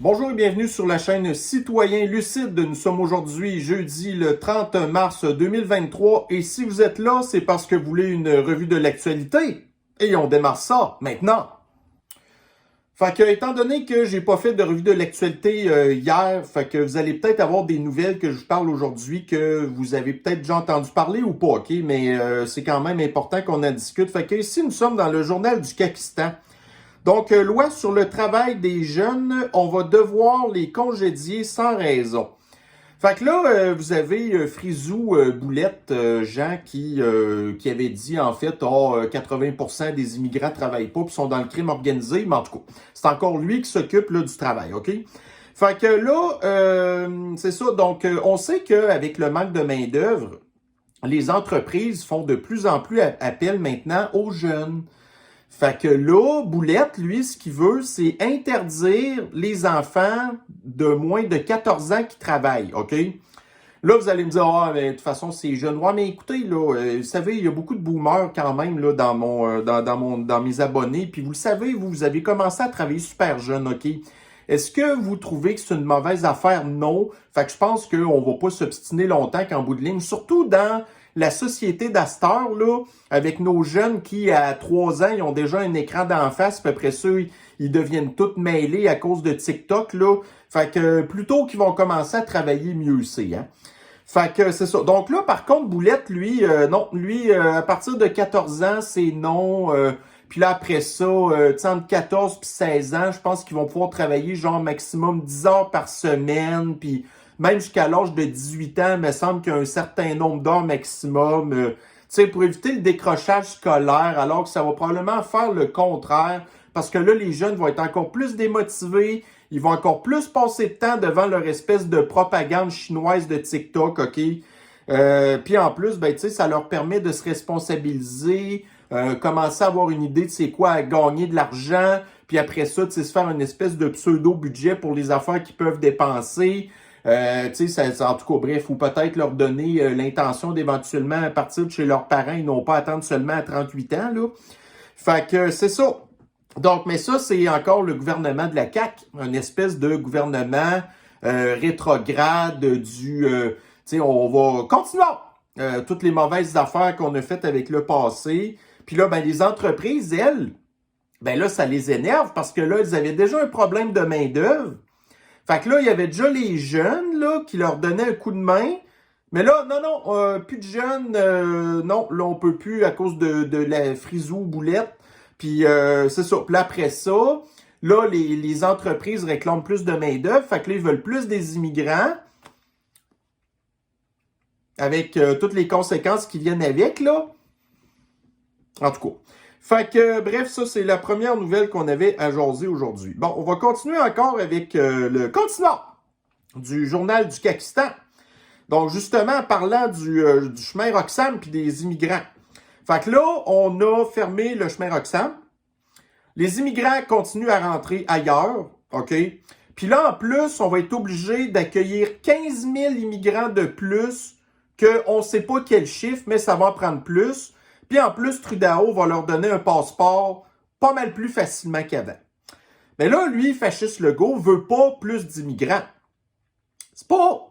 Bonjour et bienvenue sur la chaîne Citoyen Lucide. Nous sommes aujourd'hui jeudi le 30 mars 2023 et si vous êtes là, c'est parce que vous voulez une revue de l'actualité. Et on démarre ça maintenant. Fait que, étant donné que j'ai pas fait de revue de l'actualité hier, fait que vous allez peut-être avoir des nouvelles que je vous parle aujourd'hui que vous avez peut-être déjà entendu parler ou pas, ok? Mais c'est quand même important qu'on en discute. Fait que ici, nous sommes dans le journal du Kakistan. Donc, loi sur le travail des jeunes, on va devoir les congédier sans raison. Fait que là, vous avez Frisou Boulette, Jean, qui avait dit, en fait, 80% des immigrants travaillent pas, puis sont dans le crime organisé, mais en tout cas, c'est encore lui qui s'occupe là, du travail, OK? Fait que là, c'est ça, donc on sait qu'avec le manque de main-d'œuvre, les entreprises font de plus en plus appel maintenant aux jeunes. Fait que là, Boulette, lui, ce qu'il veut, c'est interdire les enfants de moins de 14 ans qui travaillent, OK? Là, vous allez me dire, mais de toute façon, c'est jeune. Ouais, mais écoutez, là, vous savez, il y a beaucoup de boomers quand même là, dans mes abonnés. Puis vous le savez, vous avez commencé à travailler super jeune, OK? Est-ce que vous trouvez que c'est une mauvaise affaire? Non. Fait que je pense qu'on va pas s'obstiner longtemps qu'en bout de ligne, surtout dans la société d'Astor, là, avec nos jeunes qui, à 3 ans, ils ont déjà un écran d'en face, puis après ça, ils deviennent tous mêlés à cause de TikTok, là. Fait que plutôt qu'ils vont commencer à travailler, mieux c'est, hein. Fait que c'est ça. Donc là, par contre, Boulette, lui, non, lui, à partir de 14 ans, c'est non. Puis là, après ça, entre 14 puis 16 ans, je pense qu'ils vont pouvoir travailler genre maximum 10 heures par semaine, puis même jusqu'à l'âge de 18 ans, il me semble qu'il y a un certain nombre d'heures maximum, tu sais, pour éviter le décrochage scolaire, alors que ça va probablement faire le contraire, parce que là, les jeunes vont être encore plus démotivés, ils vont encore plus passer de temps devant leur espèce de propagande chinoise de TikTok, OK? Puis en plus, ben, tu sais, ça leur permet de se responsabiliser, commencer à avoir une idée de c'est quoi gagner de l'argent, puis après ça, tu sais, se faire une espèce de pseudo-budget pour les affaires qu'ils peuvent dépenser. Tu sais, en tout cas, bref, ou peut-être leur donner l'intention d'éventuellement partir de chez leurs parents et non pas attendre seulement à 38 ans, là. Fait que c'est ça. Donc, mais ça, c'est encore le gouvernement de la CAQ, une espèce de gouvernement rétrograde tu sais, on va continuer toutes les mauvaises affaires qu'on a faites avec le passé. Puis là, ben, les entreprises, elles, ben là, ça les énerve parce que là, elles avaient déjà un problème de main-d'œuvre. Fait que là, il y avait déjà les jeunes là, qui leur donnaient un coup de main. Mais là, non, plus de jeunes, non, là, on peut plus à cause de la frisou boulette. Puis c'est ça. Puis après ça, là, les entreprises réclament plus de main-d'œuvre. Fait que là, ils veulent plus des immigrants. Avec toutes les conséquences qui viennent avec, là. En tout cas. Fait que, bref, ça, c'est la première nouvelle qu'on avait à jaser aujourd'hui. Bon, on va continuer encore avec le continent du journal du Kakistan. Donc, justement, parlant du chemin Roxham puis des immigrants. Fait que là, on a fermé le chemin Roxham. Les immigrants continuent à rentrer ailleurs, OK? Puis là, en plus, on va être obligé d'accueillir 15 000 immigrants de plus qu'on ne sait pas quel chiffre, mais ça va en prendre plus. Puis en plus, Trudeau va leur donner un passeport pas mal plus facilement qu'avant. Mais là, lui, fasciste Legault, veut pas plus d'immigrants. C'est pas...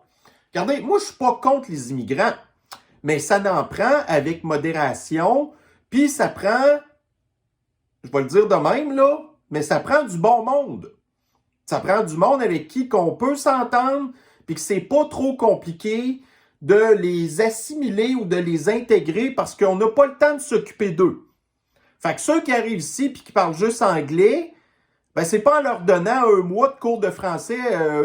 Regardez, moi, je suis pas contre les immigrants, mais ça n'en prend avec modération, puis ça prend, je vais le dire de même, là, mais ça prend du bon monde. Ça prend du monde avec qui qu'on peut s'entendre, puis que c'est pas trop compliqué de les assimiler ou de les intégrer parce qu'on n'a pas le temps de s'occuper d'eux. Fait que ceux qui arrivent ici puis qui parlent juste anglais, ben c'est pas en leur donnant un mois de cours de français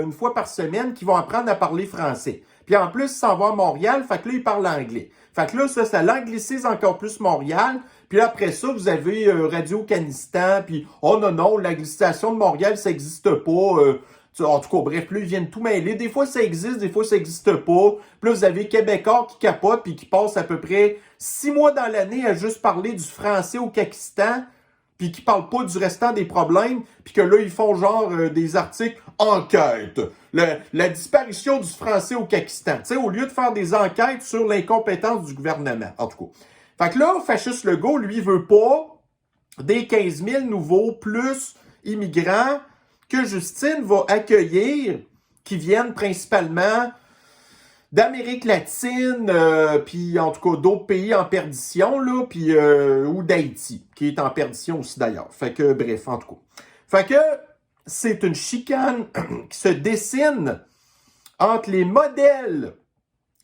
une fois par semaine qu'ils vont apprendre à parler français. Puis en plus, ils s'en vont à Montréal, fait que là, ils parlent anglais. Fait que là, ça l'anglicise encore plus Montréal. Puis là, après ça, vous avez Radio-Canistan, puis oh non, l'anglicisation de Montréal, ça n'existe pas. En tout cas, bref, là, ils viennent tout mêler. Des fois, ça existe, des fois, ça n'existe pas. Puis là, vous avez Québécois qui capotent puis qui passent à peu près 6 mois dans l'année à juste parler du français au Kakistan, puis qui parlent pas du restant des problèmes, puis que là, ils font genre des articles « Enquête ». La disparition du français au Kakistan. Tu sais, au lieu de faire des enquêtes sur l'incompétence du gouvernement, en tout cas. Fait que là, fasciste Legault, lui, veut pas des 15 000 nouveaux plus immigrants que Justine va accueillir, qui viennent principalement d'Amérique latine, puis en tout cas d'autres pays en perdition, là, puis ou d'Haïti, qui est en perdition aussi d'ailleurs. Fait que, bref, en tout cas. Fait que c'est une chicane qui se dessine entre les modèles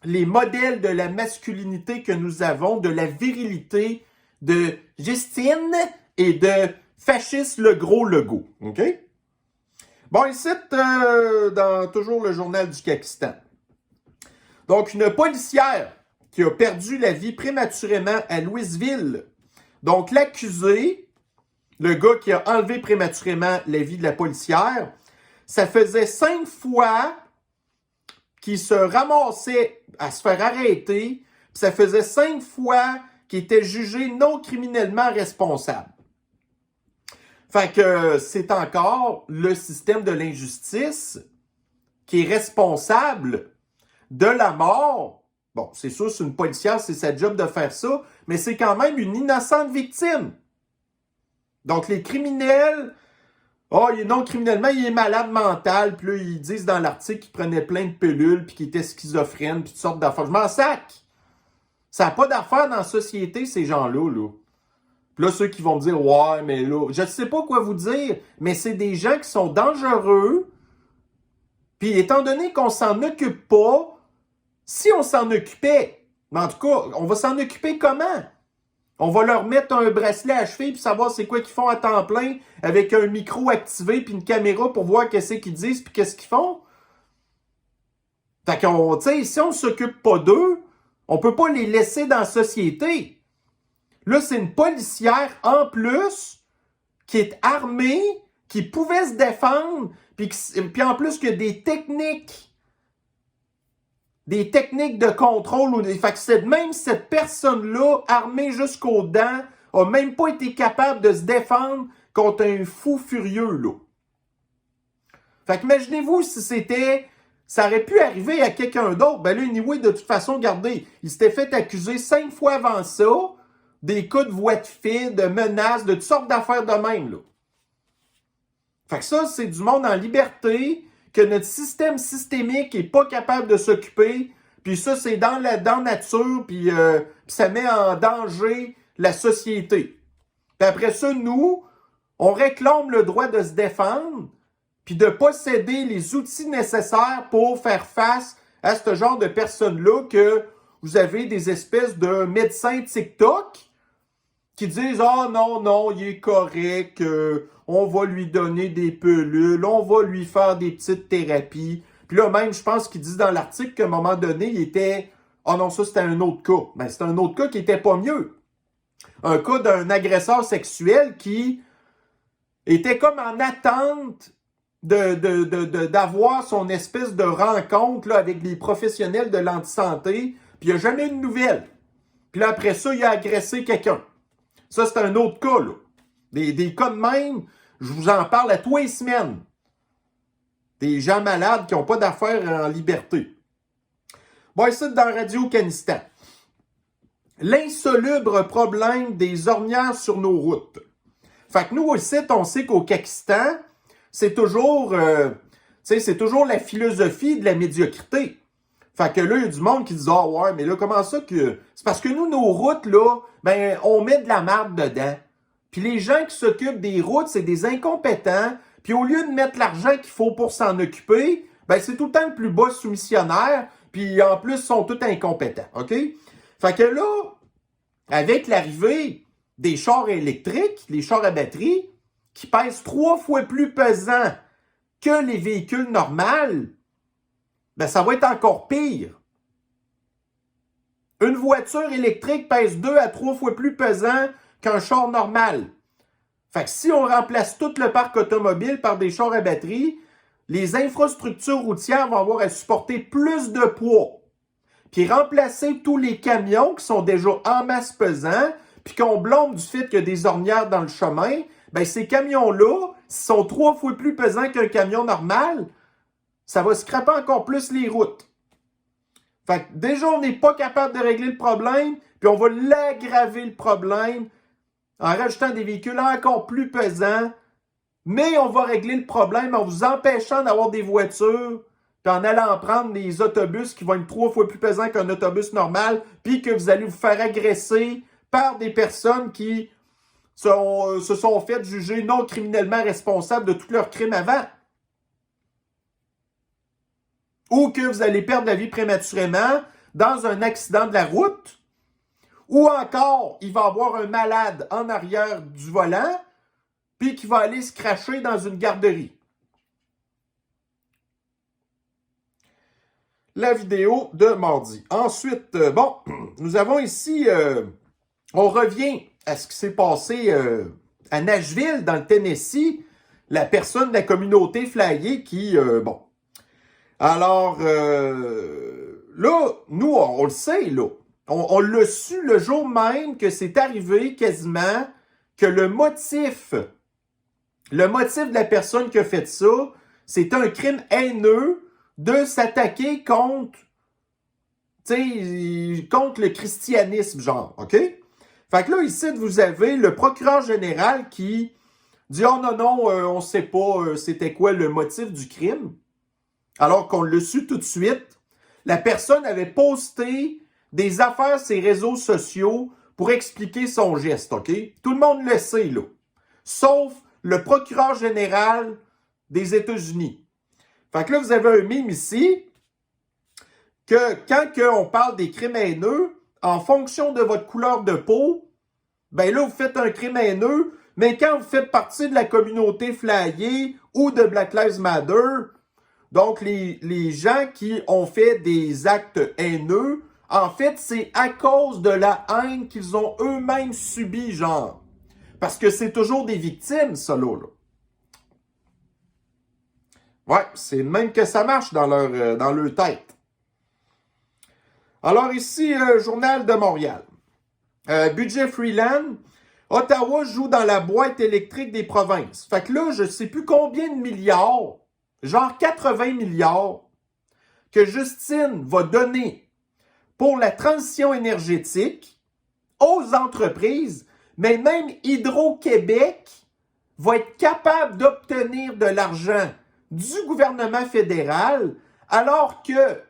de la masculinité que nous avons, de la virilité de Justine et de fasciste le gros Legault. OK? Bon, ici, dans toujours le journal du Kakistan. Donc, une policière qui a perdu la vie prématurément à Louisville. Donc, l'accusé, le gars qui a enlevé prématurément la vie de la policière, ça faisait 5 fois qu'il se ramassait à se faire arrêter, puis ça faisait 5 fois qu'il était jugé non criminellement responsable. Fait que c'est encore le système de l'injustice qui est responsable de la mort. Bon, c'est sûr, c'est une policière, c'est sa job de faire ça, mais c'est quand même une innocente victime. Donc, les criminels, non, criminellement, il est malade mental, puis là, ils disent dans l'article qu'il prenait plein de pilules, puis qu'il était schizophrène, puis toutes sortes d'affaires. Je m'en sac! Ça n'a pas d'affaires dans la société, ces gens-là, là. Puis là, ceux qui vont me dire, ouais, mais là, je ne sais pas quoi vous dire, mais c'est des gens qui sont dangereux, puis étant donné qu'on s'en occupe pas, si on s'en occupait, mais en tout cas, on va s'en occuper comment? On va leur mettre un bracelet à cheville puis savoir c'est quoi qu'ils font à temps plein avec un micro activé puis une caméra pour voir qu'est-ce qu'ils disent puis qu'est-ce qu'ils font. Fait qu'on, tu sais, si on s'occupe pas d'eux, on peut pas les laisser dans la société. Là, c'est une policière en plus qui est armée, qui pouvait se défendre, puis en plus qu'il y a des techniques de contrôle. Fait que même cette personne-là, armée jusqu'aux dents, a même pas été capable de se défendre contre un fou furieux, là. Fait qu'imaginez-vous si ça aurait pu arriver à quelqu'un d'autre. Ben là, anyway, de toute façon, regardez, il s'était fait accuser 5 fois avant ça, des cas de voies de fait, de menaces, de toutes sortes d'affaires de même, là. Fait que ça, c'est du monde en liberté, que notre système systémique est pas capable de s'occuper, puis ça, c'est dans la nature, puis ça met en danger la société. Puis après ça, nous, on réclame le droit de se défendre, puis de posséder les outils nécessaires pour faire face à ce genre de personnes-là que vous avez des espèces de médecins TikTok qui disent « Ah non, il est correct, on va lui donner des pilules, on va lui faire des petites thérapies. » Puis là, même, je pense qu'il dit dans l'article qu'à un moment donné, il était « Ah non, ça c'était un autre cas. » Ben, c'est un autre cas qui était pas mieux. Un cas d'un agresseur sexuel qui était comme en attente d'avoir son espèce de rencontre là, avec les professionnels de l'antisanté, puis il n'y a jamais eu de nouvelles. Puis là, après ça, il a agressé quelqu'un. Ça, c'est un autre cas, là. Des cas de même, je vous en parle à tous les semaines. Des gens malades qui n'ont pas d'affaires en liberté. Bon, ici, dans Radio-Canistan. L'insoluble problème des ornières sur nos routes. Fait que nous, ici, on sait qu'au Kakistan, c'est toujours la philosophie de la médiocrité. Fait que là, il y a du monde qui dit « Ah ouais, mais là, comment ça que... » C'est parce que nous, nos routes, là, ben, on met de la marde dedans. Puis les gens qui s'occupent des routes, c'est des incompétents. Puis au lieu de mettre l'argent qu'il faut pour s'en occuper, ben, c'est tout le temps le plus bas soumissionnaire. Puis en plus, ils sont tous incompétents, OK? Fait que là, avec l'arrivée des chars électriques, les chars à batterie, qui pèsent 3 fois plus pesant que les véhicules normaux, ben ça va être encore pire. Une voiture électrique pèse 2 à 3 fois plus pesant qu'un char normal. Fait que si on remplace tout le parc automobile par des chars à batterie, les infrastructures routières vont avoir à supporter plus de poids. Puis remplacer tous les camions qui sont déjà en masse pesants, puis qu'on blâme du fait qu'il y a des ornières dans le chemin, ben ces camions-là, s'ils sont 3 fois plus pesants qu'un camion normal, ça va scraper encore plus les routes. Fait que déjà, on n'est pas capable de régler le problème, puis on va l'aggraver le problème en rajoutant des véhicules encore plus pesants, mais on va régler le problème en vous empêchant d'avoir des voitures, puis en allant prendre des autobus qui vont être 3 fois plus pesants qu'un autobus normal, puis que vous allez vous faire agresser par des personnes qui se sont faites juger non criminellement responsables de tous leurs crimes avant. Ou que vous allez perdre la vie prématurément dans un accident de la route, ou encore, il va y avoir un malade en arrière du volant, puis qui va aller se cracher dans une garderie. La vidéo de mardi. Ensuite, nous avons ici, on revient à ce qui s'est passé à Nashville, dans le Tennessee, la personne de la communauté flyée qui, Alors, là, nous, on le sait, là. On l'a su le jour même que c'est arrivé quasiment que le motif de la personne qui a fait ça, c'est un crime haineux de s'attaquer contre le christianisme, genre, OK? Fait que là, ici, vous avez le procureur général qui dit « Oh non, on sait pas c'était quoi le motif du crime. » Alors qu'on l'a su tout de suite. La personne avait posté des affaires sur ses réseaux sociaux pour expliquer son geste, OK? Tout le monde le sait, là. Sauf le procureur général des États-Unis. Fait que là, vous avez un mime ici que quand on parle des crimes haineux, en fonction de votre couleur de peau, ben là, vous faites un crime haineux, mais quand vous faites partie de la communauté flyée ou de Black Lives Matter, donc les gens qui ont fait des actes haineux, en fait, c'est à cause de la haine qu'ils ont eux-mêmes subie, genre. Parce que c'est toujours des victimes, ça, là. Ouais, c'est même que ça marche dans leur tête. Alors ici, Journal de Montréal. Budget Freeland. Ottawa joue dans la boîte électrique des provinces. Fait que là, je ne sais plus combien de milliards, genre 80 milliards, que Justine va donner pour la transition énergétique aux entreprises, mais même Hydro-Québec va être capable d'obtenir de l'argent du gouvernement fédéral, alors que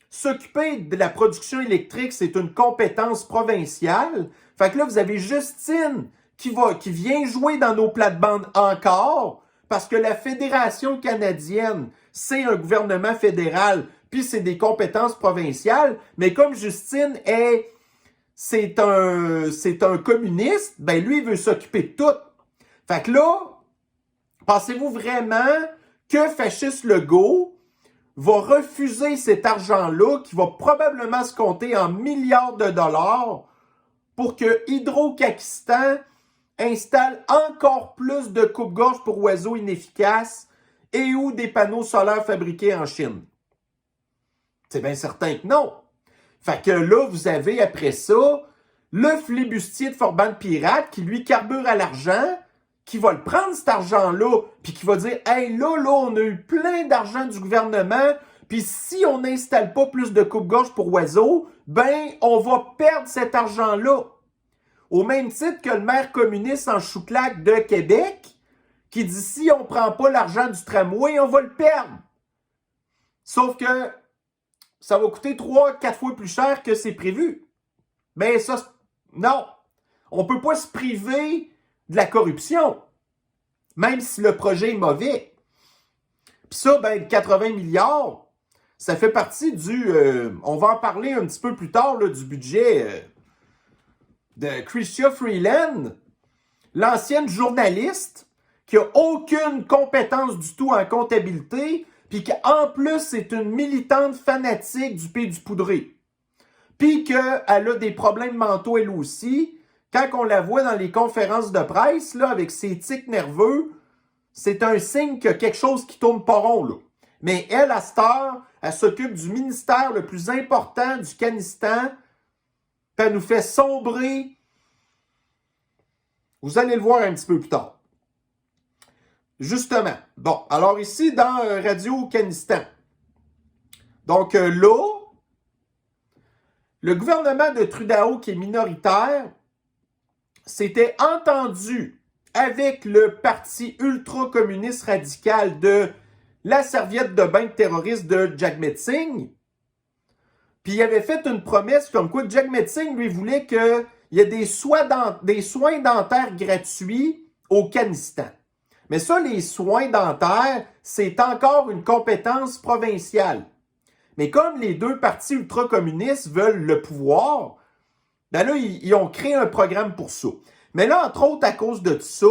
s'occuper de la production électrique, c'est une compétence provinciale. Fait que là, vous avez Justine qui vient jouer dans nos plates-bandes encore, parce que la Fédération canadienne, c'est un gouvernement fédéral, puis c'est des compétences provinciales, mais comme Justine c'est un communiste, ben lui, il veut s'occuper de tout. Fait que là, pensez-vous vraiment que Fasciste Legault va refuser cet argent-là, qui va probablement se compter en milliards de dollars, pour que Hydro-Pakistan installe encore plus de coupe-gorge pour oiseaux inefficaces et ou des panneaux solaires fabriqués en Chine? C'est bien certain que non. Fait que là, vous avez après ça le flibustier de Fort-Bande Pirate qui lui carbure à l'argent, qui va le prendre cet argent-là, puis qui va dire « Hey, là, on a eu plein d'argent du gouvernement, puis si on n'installe pas plus de coupe-gorge pour oiseaux, ben, on va perdre cet argent-là. » Au même titre que le maire communiste en Chouclac de Québec, qui dit « Si on ne prend pas l'argent du tramway, on va le perdre. » Sauf que ça va coûter 3-4 fois plus cher que c'est prévu. Mais ça, non. On ne peut pas se priver de la corruption, même si le projet est mauvais. Puis ça, ben, 80 milliards, ça fait partie on va en parler un petit peu plus tard, là, du budget de Chrystia Freeland, l'ancienne journaliste, qui n'a aucune compétence du tout en comptabilité, puis qu'en plus, c'est une militante fanatique du Pays du Poudré. Puis qu'elle a des problèmes mentaux, elle aussi. Quand on la voit dans les conférences de presse, là, avec ses tics nerveux, c'est un signe qu'il y a quelque chose qui tourne pas rond, là. Mais elle, à cette heure, elle s'occupe du ministère le plus important du Canistan, puis elle nous fait sombrer. Vous allez le voir un petit peu plus tard. Justement. Bon, alors ici, dans Radio Canistan. Donc là, le gouvernement de Trudeau, qui est minoritaire, s'était entendu avec le parti ultra-communiste radical de la serviette de bain terroriste de Jagmeet Singh. Puis il avait fait une promesse comme quoi Jagmeet Singh lui voulait qu'il y ait des soins dentaires gratuits au Afghanistan. Mais ça, les soins dentaires, c'est encore une compétence provinciale. Mais comme les deux partis ultra-communistes veulent le pouvoir, ben là, ils ont créé un programme pour ça. Mais là, entre autres, à cause de ça,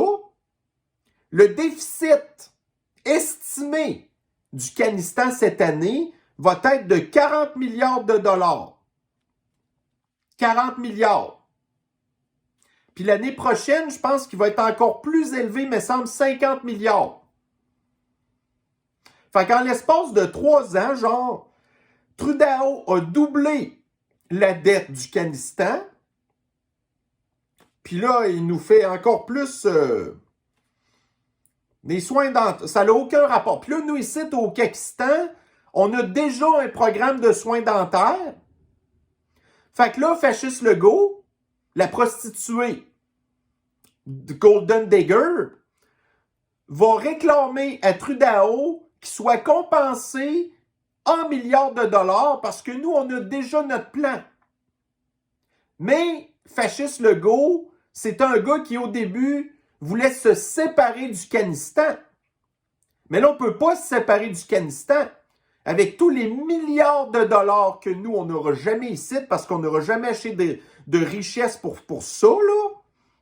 le déficit estimé du Afghanistan cette année va être de 40 milliards de dollars. 40 milliards. Puis l'année prochaine, je pense qu'il va être encore plus élevé, me semble 50 milliards. Fait qu'en l'espace de 3 ans, genre, Trudeau a doublé la dette du Afghanistan. Puis là, il nous fait encore plus des soins dentaires. Ça n'a aucun rapport. Puis là, nous, ici, au Pakistan, on a déjà un programme de soins dentaires. Fait que là, Fasciste Legault, la prostituée Golden Digger, va réclamer à Trudeau qu'il soit compensé en milliards de dollars parce que nous, on a déjà notre plan. Mais Fasciste Legault, c'est un gars qui, au début, voulait se séparer du Afghanistan. Mais là, on ne peut pas se séparer du Afghanistan. Avec tous les milliards de dollars que nous, on n'aura jamais ici, parce qu'on n'aura jamais acheté de richesse pour ça, là,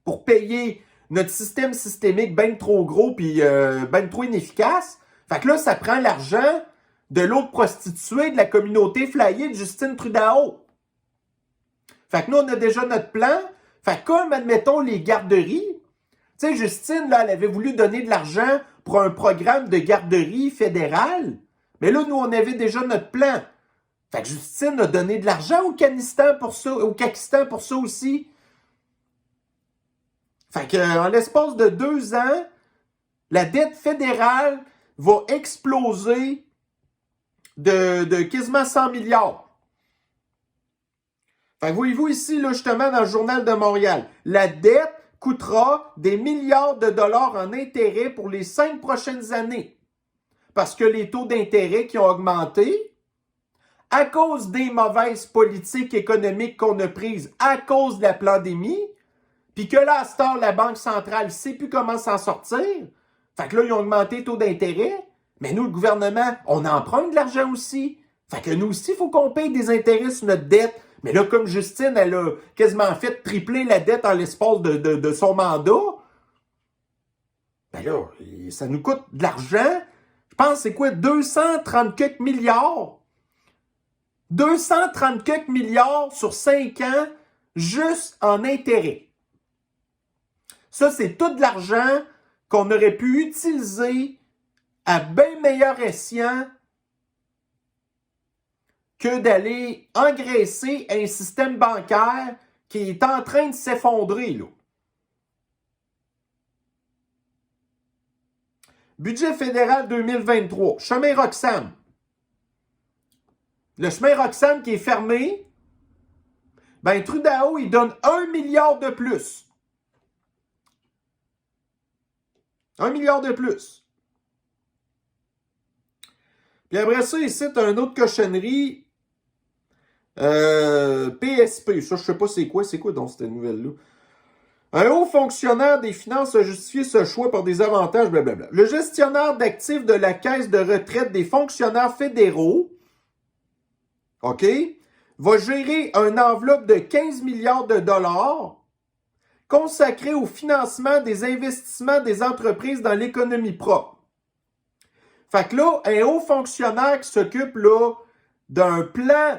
pour payer notre système systémique bien trop gros puis bien trop inefficace. Fait que là, ça prend l'argent de l'autre prostituée de la communauté flyée de Justin Trudeau. Fait que nous, on a déjà notre plan. Fait que comme, admettons, les garderies, tu sais, Justine, là, elle avait voulu donner de l'argent pour un programme de garderie fédérale. Mais là, nous, on avait déjà notre plan. Fait que Justine a donné de l'argent au Pakistan pour ça aussi. Fait que, en l'espace de 2 ans, la dette fédérale va exploser de quasiment 100 milliards. Fait que voyez-vous ici, là, justement, dans le Journal de Montréal, la dette coûtera des milliards de dollars en intérêt pour les 5 prochaines années. Parce que les taux d'intérêt qui ont augmenté, à cause des mauvaises politiques économiques qu'on a prises à cause de la pandémie, puis que là, à cette heure, la Banque centrale ne sait plus comment s'en sortir. Fait que là, ils ont augmenté les taux d'intérêt. Mais nous, le gouvernement, on emprunte de l'argent aussi. Fait que nous aussi, il faut qu'on paye des intérêts sur notre dette. Mais là, comme Justine, elle a quasiment fait tripler la dette en l'espace de son mandat, ben là, ça nous coûte de l'argent. Je pense, c'est quoi, 230 quelques milliards? 230 quelques milliards sur 5 ans, juste en intérêt. Ça, c'est tout de l'argent qu'on aurait pu utiliser à bien meilleur escient que d'aller engraisser un système bancaire qui est en train de s'effondrer, là. Budget fédéral 2023. Chemin Roxham. Le chemin Roxham qui est fermé, ben Trudeau, il donne 1 milliard de plus. 1 milliard de plus. Puis après ça, ici, tu as une autre cochonnerie. PSP. Ça, je sais pas c'est quoi. C'est quoi donc cette nouvelle-là? Un haut fonctionnaire des finances a justifié ce choix par des avantages, blablabla. Le gestionnaire d'actifs de la caisse de retraite des fonctionnaires fédéraux, OK, va gérer une enveloppe de 15 milliards de dollars consacrée au financement des investissements des entreprises dans l'économie propre. Fait que là, un haut fonctionnaire qui s'occupe là d'un plan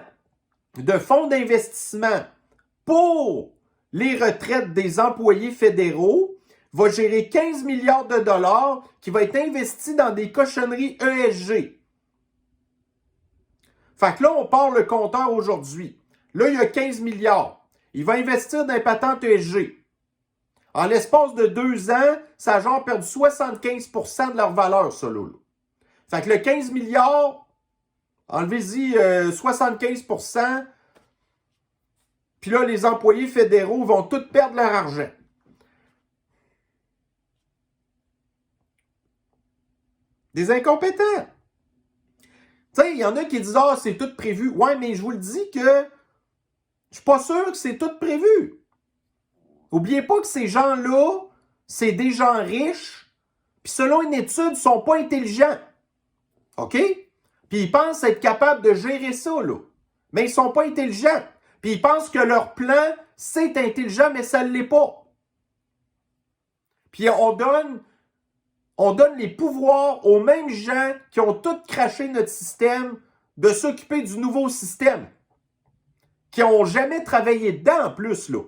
de fonds d'investissement pour les retraites des employés fédéraux va gérer 15 milliards de dollars qui va être investi dans des cochonneries ESG. Fait que là, on part le compteur aujourd'hui. Là, il y a 15 milliards. Il va investir dans les patentes ESG. En l'espace de 2 ans, ça a genre perdu 75% de leur valeur, ça, là. Fait que le 15 milliards, enlevez-y 75%, puis là, les employés fédéraux vont tous perdre leur argent. Des incompétents. Tu sais, il y en a qui disent « Ah, c'est tout prévu. » Ouais, mais je vous le dis que je suis pas sûr que c'est tout prévu. N'oubliez pas que ces gens-là, c'est des gens riches, puis selon une étude, ils sont pas intelligents. OK? Puis ils pensent être capables de gérer ça, là. Mais ils sont pas intelligents. Puis ils pensent que leur plan, c'est intelligent, mais ça ne l'est pas. Puis on donne les pouvoirs aux mêmes gens qui ont tout craché notre système de s'occuper du nouveau système. Qui n'ont jamais travaillé dedans, en plus, là.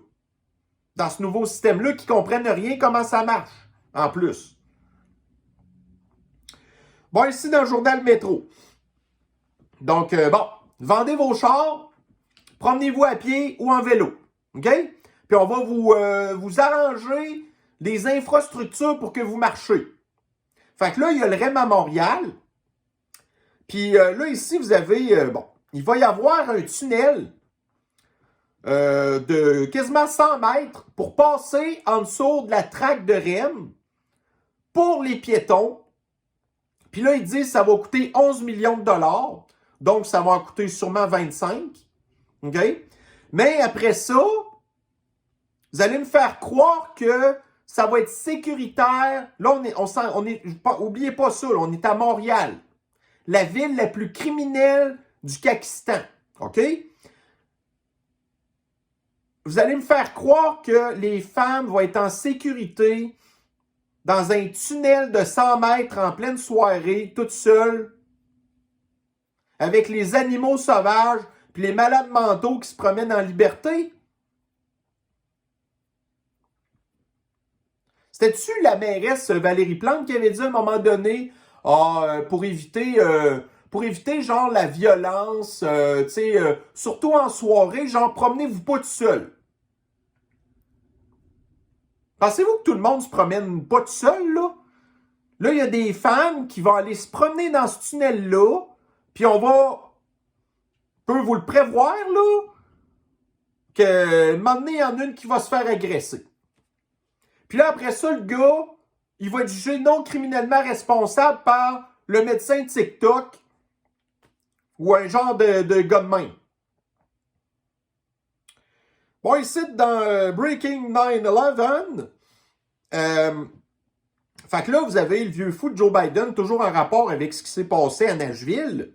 Dans ce nouveau système-là, qui ne comprennent rien comment ça marche, en plus. Bon, ici, dans le journal Métro. Donc, bon, vendez vos chars, promenez-vous à pied ou en vélo. OK? Puis on va vous arranger des infrastructures pour que vous marchiez. Fait que là, il y a le REM à Montréal. Puis là, ici, vous avez, bon, il va y avoir un tunnel de quasiment 100 mètres pour passer en dessous de la traque de REM pour les piétons. Puis là, ils disent que ça va coûter 11 millions de dollars. Donc, ça va en coûter sûrement 25. OK? Mais après ça, vous allez me faire croire que ça va être sécuritaire. Là, oubliez pas ça, là, on est à Montréal, la ville la plus criminelle du Pakistan. OK? Vous allez me faire croire que les femmes vont être en sécurité dans un tunnel de 100 mètres en pleine soirée, toutes seules, avec les animaux sauvages puis les malades mentaux qui se promènent en liberté? C'était-tu la mairesse Valérie Plante qui avait dit à un moment donné, pour éviter genre la violence, surtout en soirée, genre promenez-vous pas tout seul. Pensez-vous que tout le monde se promène pas tout seul, là? Là, il y a des femmes qui vont aller se promener dans ce tunnel-là, puis peut vous le prévoir, là, que un moment donné, il y en a une qui va se faire agresser. Puis là, après ça, le gars, il va être jugé non criminellement responsable par le médecin TikTok ou un genre de gars de même. Bon, ici, dans Breaking 9/11, fait que là, vous avez le vieux fou de Joe Biden, toujours en rapport avec ce qui s'est passé à Nashville,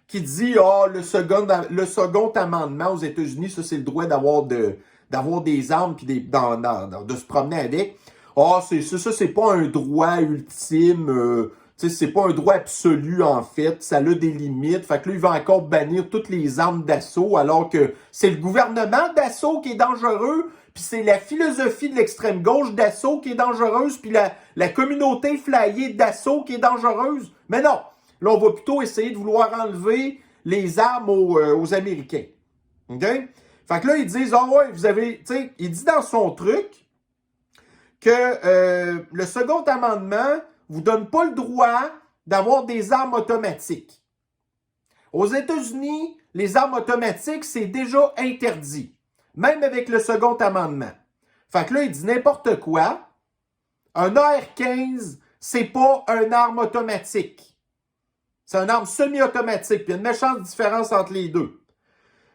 qui dit le second amendement aux États-Unis, ça c'est le droit d'avoir des armes puis de se promener avec. C'est pas un droit ultime, c'est pas un droit absolu en fait, ça a des limites. Fait que là, il va encore bannir toutes les armes d'assaut, alors que c'est le gouvernement d'assaut qui est dangereux, puis c'est la philosophie de l'extrême gauche d'assaut qui est dangereuse, puis la communauté flyée d'assaut qui est dangereuse. Mais non! Là, on va plutôt essayer de vouloir enlever les armes aux Américains. OK? Fait que là, ils disent, vous avez, tu sais, il dit dans son truc que le second amendement vous donne pas le droit d'avoir des armes automatiques. Aux États-Unis, les armes automatiques, c'est déjà interdit. Même avec le second amendement. Fait que là, il dit n'importe quoi. Un AR-15, c'est pas une arme automatique. C'est une arme semi-automatique. Puis il y a une méchante différence entre les deux.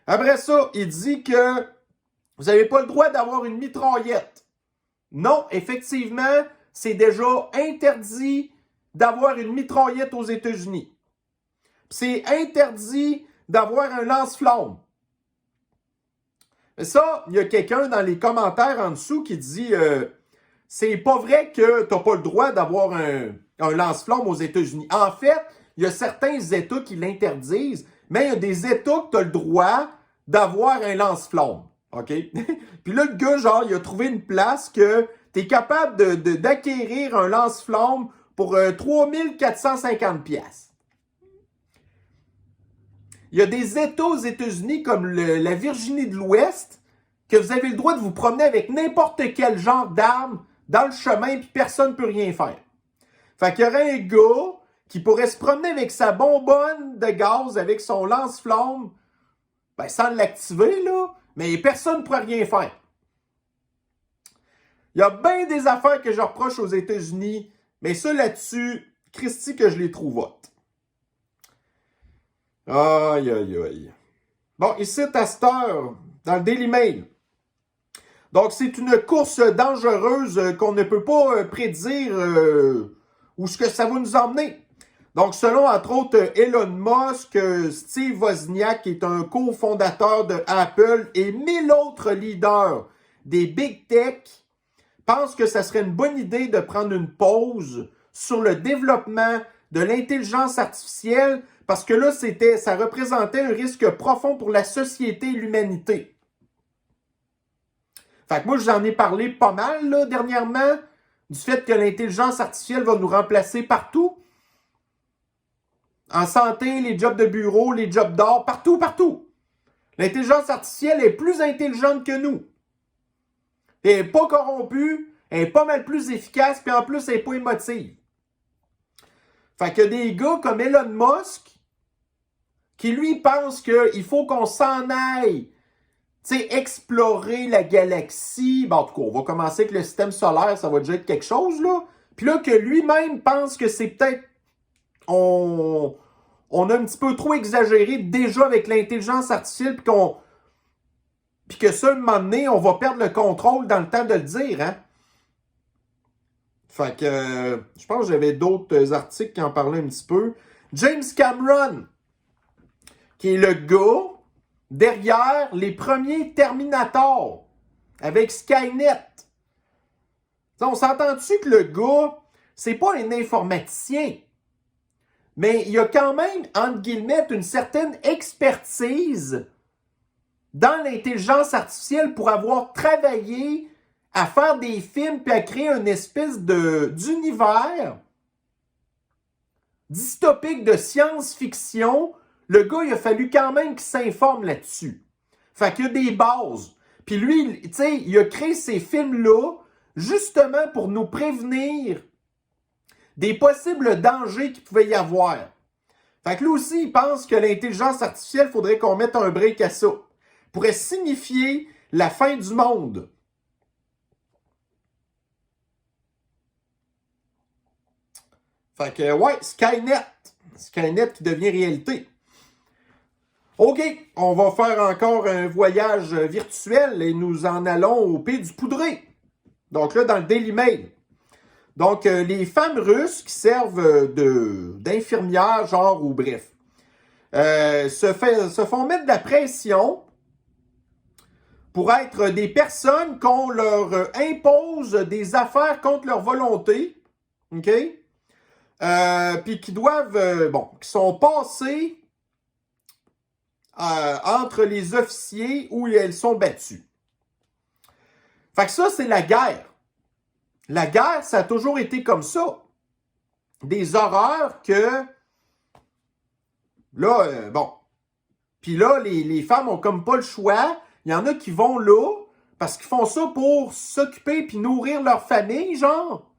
Après ça, il dit que vous n'avez pas le droit d'avoir une mitraillette. Non, effectivement, c'est déjà interdit d'avoir une mitraillette aux États-Unis. C'est interdit d'avoir un lance-flamme. Mais ça, il y a quelqu'un dans les commentaires en dessous qui dit c'est pas vrai que tu n'as pas le droit d'avoir un lance-flamme aux États-Unis. En fait, il y a certains États qui l'interdisent, mais il y a des États que tu as le droit d'avoir un lance-flamme. OK? Puis là, le gars, genre, il a trouvé une place que tu es capable d'acquérir un lance-flamme pour 3450 $. Il y a des États aux États-Unis comme la Virginie de l'Ouest que vous avez le droit de vous promener avec n'importe quel genre d'arme dans le chemin puis personne ne peut rien faire. Fait qu'il y aurait un gars qui pourrait se promener avec sa bonbonne de gaz, avec son lance-flamme, sans l'activer, là, mais personne ne pourrait rien faire. Il y a bien des affaires que je reproche aux États-Unis, mais ça là-dessus, Christy que je les trouvote. Aïe, aïe, aïe. Bon, ici, à cette heure, dans le Daily Mail. Donc, c'est une course dangereuse qu'on ne peut pas prédire où ce que ça va nous emmener. Donc, selon, entre autres, Elon Musk, Steve Wozniak, qui est un cofondateur de Apple, et 1000 autres leaders des Big Tech, pensent que ça serait une bonne idée de prendre une pause sur le développement de l'intelligence artificielle, parce que là, ça représentait un risque profond pour la société et l'humanité. Fait que moi, j'en ai parlé pas mal, là, dernièrement, du fait que l'intelligence artificielle va nous remplacer partout. En santé, les jobs de bureau, les jobs d'art, partout, partout. L'intelligence artificielle est plus intelligente que nous. Elle n'est pas corrompue, elle est pas mal plus efficace, puis en plus, elle n'est pas émotive. Fait que des gars comme Elon Musk, qui lui pense qu'il faut qu'on s'en aille, tu sais, explorer la galaxie. Bon, en tout cas, on va commencer avec le système solaire, ça va déjà être quelque chose, là. Puis là, que lui-même pense que c'est peut-être... On a un petit peu trop exagéré déjà avec l'intelligence artificielle, puis que ça, un moment donné, on va perdre le contrôle dans le temps de le dire, hein. Fait que je pense que j'avais d'autres articles qui en parlaient un petit peu. James Cameron, qui est le gars derrière les premiers Terminator avec Skynet. T'sais, on s'entend-tu que le gars, c'est pas un informaticien, mais il a quand même, entre guillemets, une certaine expertise dans l'intelligence artificielle pour avoir travaillé à faire des films puis à créer une espèce d'univers dystopique de science-fiction. Le gars, il a fallu quand même qu'il s'informe là-dessus. Fait qu'il y a des bases. Puis lui, tu sais, il a créé ces films-là justement pour nous prévenir des possibles dangers qu'il pouvait y avoir. Fait que lui aussi, il pense que l'intelligence artificielle, il faudrait qu'on mette un break à ça. Pourrait signifier la fin du monde. Fait que, ouais, Skynet. Skynet qui devient réalité. OK, on va faire encore un voyage virtuel et nous en allons au Pays du Poudré. Donc là, dans le Daily Mail. Donc, les femmes russes qui servent d'infirmières, genre, ou bref, se font mettre de la pression pour être des personnes qu'on leur impose des affaires contre leur volonté, OK? Puis qui doivent, qui sont passées entre les officiers où elles sont battues. Fait que ça, c'est la guerre. La guerre, ça a toujours été comme ça. Des horreurs que, là, puis là, les femmes ont comme pas le choix. Il y en a qui vont là, parce qu'ils font ça pour s'occuper puis nourrir leur famille, genre.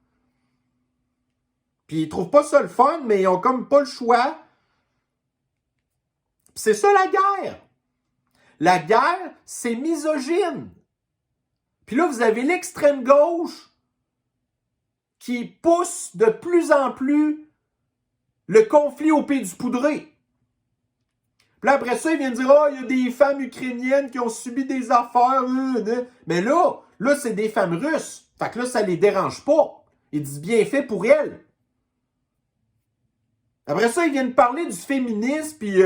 Puis ils trouvent pas ça le fun, mais ils ont comme pas le choix. Puis c'est ça la guerre. La guerre, c'est misogyne. Puis là, vous avez l'extrême gauche qui pousse de plus en plus le conflit au Pays du Poudré. Puis là, après ça, ils viennent dire « Ah, il y a des femmes ukrainiennes qui ont subi des affaires. » Mais là, c'est des femmes russes. Fait que là, ça les dérange pas. Ils disent bien fait pour elles. Après ça, ils viennent parler du féminisme, puis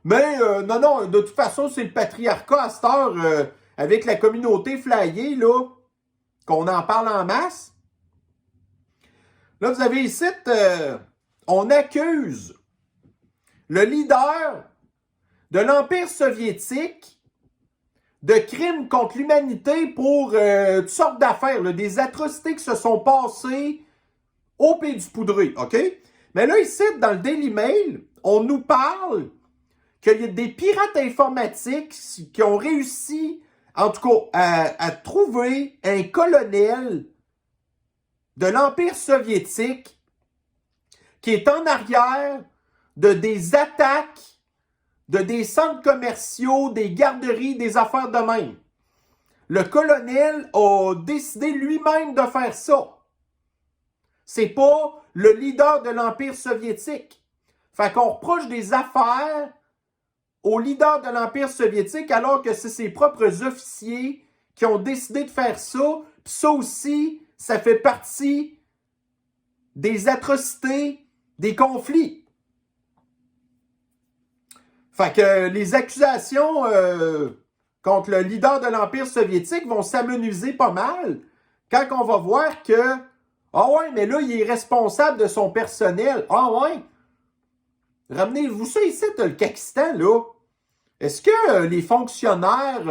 non, de toute façon, c'est le patriarcat à cette heure, avec la communauté flyée, là, qu'on en parle en masse. Là, vous avez ici, on accuse le leader de l'Empire soviétique de crimes contre l'humanité pour toutes sortes d'affaires, là, des atrocités qui se sont passées au Pays du Poudré, OK? Mais là, ici, dans le Daily Mail, on nous parle qu'il y a des pirates informatiques qui ont réussi, en tout cas, à trouver un colonel de l'Empire soviétique qui est en arrière de des attaques de des centres commerciaux, des garderies, des affaires de même. Le colonel a décidé lui-même de faire ça. C'est pas le leader de l'Empire soviétique. Fait qu'on reproche des affaires au leader de l'Empire soviétique alors que c'est ses propres officiers qui ont décidé de faire ça. Puis ça aussi, ça fait partie des atrocités, des conflits. Fait que les accusations contre le leader de l'Empire soviétique vont s'amenuiser pas mal quand on va voir que ah ouais, mais là, il est responsable de son personnel. Ah ouais? Ramenez-vous ça ici, le Pakistan, là. Est-ce que les fonctionnaires,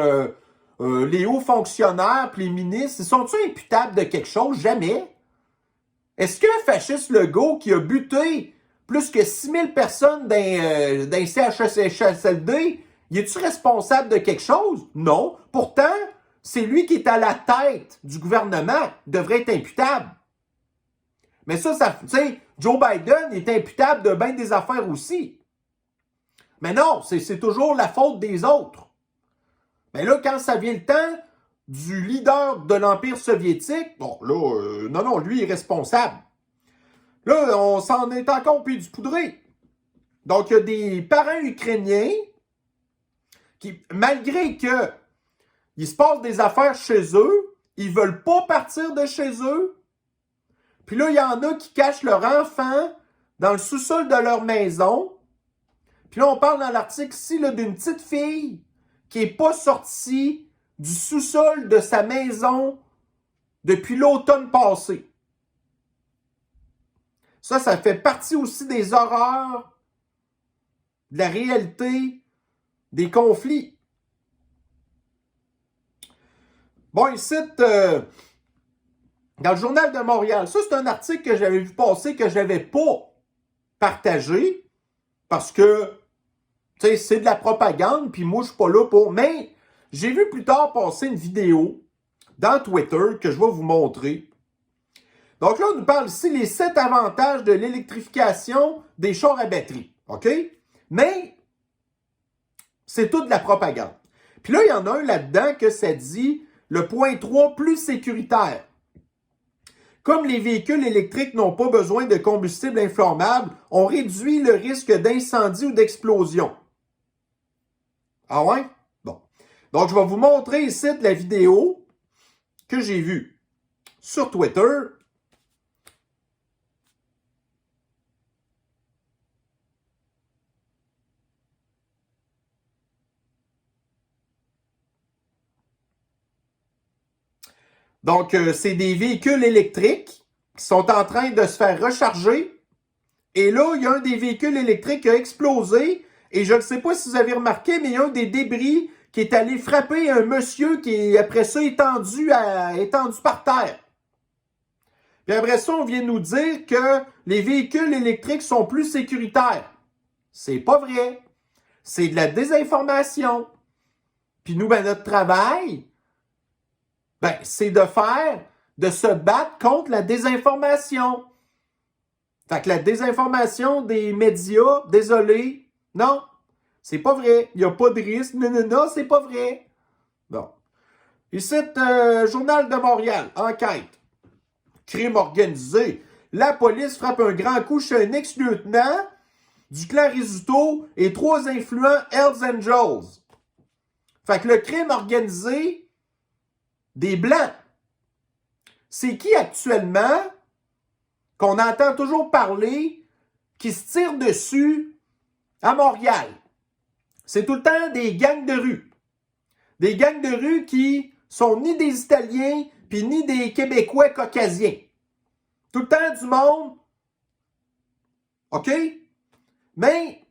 les hauts fonctionnaires puis les ministres, ils sont-ils imputables de quelque chose? Jamais. Est-ce que fasciste Legault qui a buté plus que 6000 personnes d'un CHSLD, il est-tu responsable de quelque chose? Non. Pourtant, c'est lui qui est à la tête du gouvernement, devrait être imputable. Mais ça, tu sais, Joe Biden est imputable de bien des affaires aussi. Mais non, c'est toujours la faute des autres. Mais là, quand ça vient le temps du leader de l'Empire soviétique, bon, là, non, lui est responsable. Là, on s'en est encore puis du poudré. Donc, il y a des parents ukrainiens qui, malgré que il se passe des affaires chez eux, ils veulent pas partir de chez eux. Puis là, il y en a qui cachent leur enfant dans le sous-sol de leur maison. Puis là, on parle dans l'article ici d'une petite fille qui n'est pas sortie du sous-sol de sa maison depuis l'automne passé. Ça fait partie aussi des horreurs, de la réalité, des conflits. Bon, ici, dans le Journal de Montréal, ça, c'est un article que j'avais vu passer, que je n'avais pas partagé, parce que, tu sais, c'est de la propagande, puis moi, je suis pas là pour... Mais j'ai vu plus tard passer une vidéo dans Twitter que je vais vous montrer. Donc là, on nous parle ici les 7 avantages de l'électrification des chars à batterie. OK? Mais c'est tout de la propagande. Puis là, il y en a un là-dedans que ça dit le point 3, plus sécuritaire. Comme les véhicules électriques n'ont pas besoin de combustible inflammable, on réduit le risque d'incendie ou d'explosion. Ah ouais? Bon. Donc, je vais vous montrer ici la vidéo que j'ai vue sur Twitter. Donc, c'est des véhicules électriques qui sont en train de se faire recharger. Et là, il y a un des véhicules électriques qui a explosé. Et je ne sais pas si vous avez remarqué, mais il y a un des débris qui est allé frapper un monsieur qui est, après ça, étendu par terre. Puis après ça, on vient nous dire que les véhicules électriques sont plus sécuritaires. C'est pas vrai. C'est de la désinformation. Puis nous, notre travail, c'est de se battre contre la désinformation. Fait que la désinformation des médias, désolé, non, c'est pas vrai. Il n'y a pas de risque. Non, c'est pas vrai. Bon. Ici, Journal de Montréal, enquête. Crime organisé. La police frappe un grand coup chez un ex-lieutenant du clan Rizzuto et 3 influents Hells Angels. Fait que le crime organisé des Blancs. C'est qui actuellement qu'on entend toujours parler qui se tire dessus à Montréal? C'est tout le temps des gangs de rue. Des gangs de rue qui sont ni des Italiens puis ni des Québécois caucasiens. Tout le temps du monde. OK? Mais,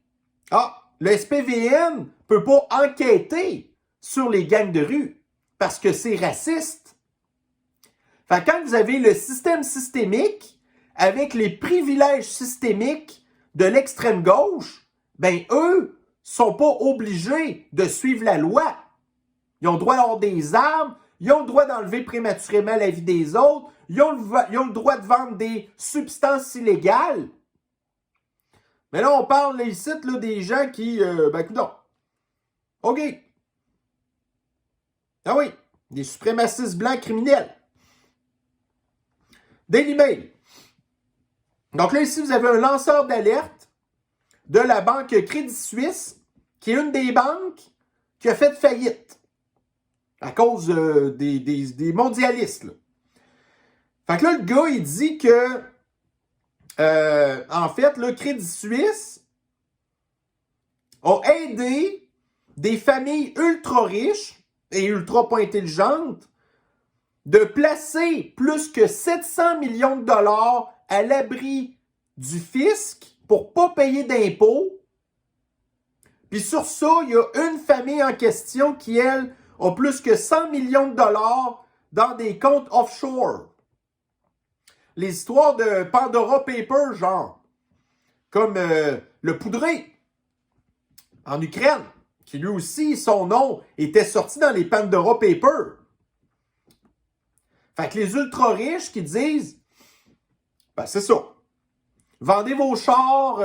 le SPVM ne peut pas enquêter sur les gangs de rue parce que c'est raciste. Fait que quand vous avez le système systémique avec les privilèges systémiques de l'extrême gauche, eux sont pas obligés de suivre la loi. Ils ont le droit d'avoir des armes, ils ont le droit d'enlever prématurément la vie des autres, ils ont le droit de vendre des substances illégales. Mais là, on parle ici des gens qui... non. OK. Ah oui, des suprémacistes blancs criminels. Daily Mail. Donc là, ici, vous avez un lanceur d'alerte de la banque Crédit Suisse, qui est une des banques qui a fait faillite à cause des mondialistes. Là. Fait que là, le gars, il dit que, en fait, le Crédit Suisse a aidé des familles ultra riches et ultra pas intelligentes de placer plus que 700 millions de dollars à l'abri du fisc pour pas payer d'impôts. Puis sur ça, il y a une famille en question qui, elle, a plus que 100 millions de dollars dans des comptes offshore. Les histoires de Pandora Paper, genre, comme le poudré en Ukraine, qui lui aussi, son nom était sorti dans les Pandora Papers. Fait que les ultra-riches qui disent, ben c'est ça, vendez vos chars,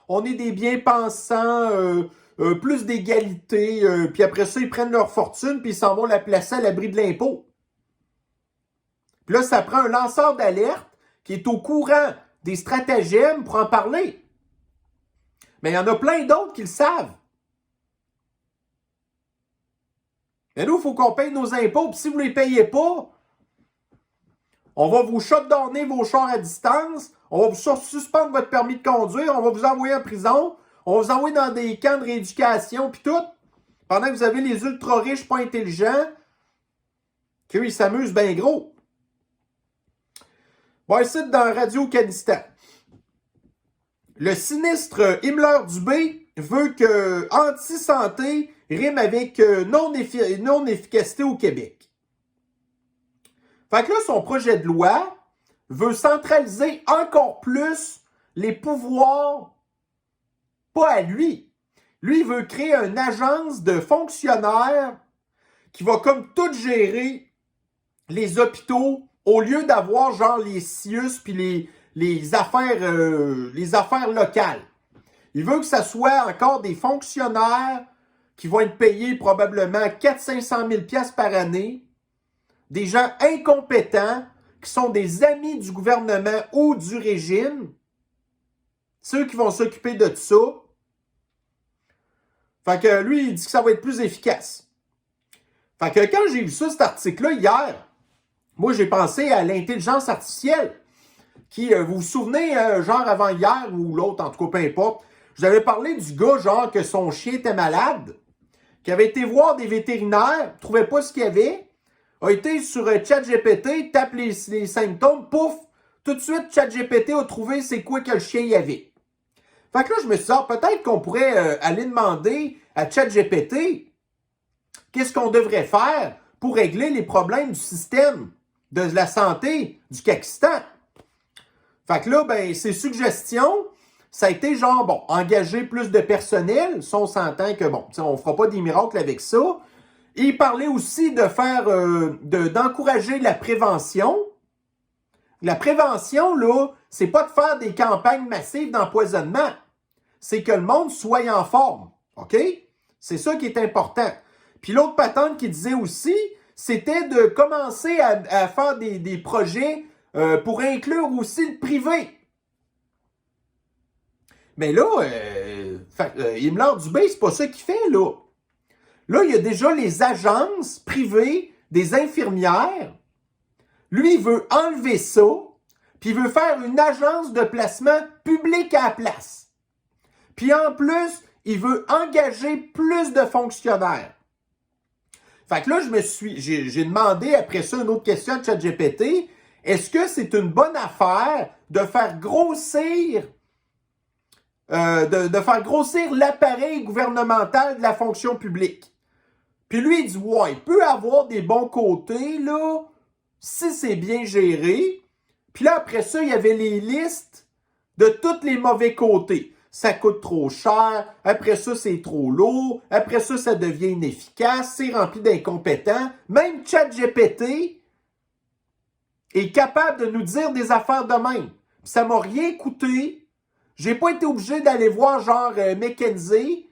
on est des bien-pensants, plus d'égalité, puis après ça, ils prennent leur fortune, puis ils s'en vont la placer à l'abri de l'impôt. Puis là, ça prend un lanceur d'alerte qui est au courant des stratagèmes pour en parler. Mais il y en a plein d'autres qui le savent. Mais nous, il faut qu'on paye nos impôts, puis si vous ne les payez pas, on va vous shutdowner vos chars à distance, on va vous suspendre votre permis de conduire, on va vous envoyer en prison, on va vous envoyer dans des camps de rééducation, puis tout, pendant que vous avez les ultra-riches pas intelligents, qu'eux, ils s'amusent bien gros. Bon, ici, dans Radio-Canistan, le sinistre Himmler-Dubé veut que anti-santé rime avec non-efficacité au Québec. Fait que là, son projet de loi veut centraliser encore plus les pouvoirs, pas à lui. Lui, il veut créer une agence de fonctionnaires qui va comme tout gérer les hôpitaux au lieu d'avoir genre les CIUS puis les affaires locales. Il veut que ça soit encore des fonctionnaires qui vont être payés probablement 400-500 000 $ par année, des gens incompétents qui sont des amis du gouvernement ou du régime, ceux qui vont s'occuper de ça. Fait que lui, il dit que ça va être plus efficace. Fait que quand j'ai vu ça, cet article-là, hier, moi, j'ai pensé à l'intelligence artificielle qui, vous vous souvenez, genre avant-hier ou l'autre, en tout cas, peu importe, je vous avais parlé du gars, genre, que son chien était malade, qui avait été voir des vétérinaires, ne trouvait pas ce qu'il y avait, a été sur ChatGPT, tape les symptômes, pouf, tout de suite, ChatGPT a trouvé c'est quoi que le chien y avait. Fait que là, je me suis dit, peut-être qu'on pourrait aller demander à ChatGPT qu'est-ce qu'on devrait faire pour régler les problèmes du système de la santé du Pakistan. Fait que là, ben, ses suggestions, ça a été genre, bon, engager plus de personnel. Ça, on s'entend que, bon, on ne fera pas des miracles avec ça. Et il parlait aussi de faire, d'encourager la prévention. La prévention, là, c'est pas de faire des campagnes massives d'empoisonnement. C'est que le monde soit en forme. OK? C'est ça qui est important. Puis l'autre patente qui disait aussi, c'était de commencer à faire des projets pour inclure aussi le privé. Mais là, Himmler-Dubé, c'est pas ça qu'il fait, là. Là, il y a déjà les agences privées des infirmières. Lui, il veut enlever ça, puis il veut faire une agence de placement publique à la place. Puis en plus, il veut engager plus de fonctionnaires. Fait que là, j'ai demandé après ça une autre question à ChatGPT. Est-ce que c'est une bonne affaire de faire grossir l'appareil gouvernemental de la fonction publique? Puis lui, il dit, ouais, il peut avoir des bons côtés, là, si c'est bien géré. Puis là, après ça, il y avait les listes de tous les mauvais côtés. Ça coûte trop cher, après ça, c'est trop lourd, après ça, ça devient inefficace, c'est rempli d'incompétents. Même ChatGPT est capable de nous dire des affaires de même. Puis ça m'a rien coûté. J'ai pas été obligé d'aller voir genre McKinsey,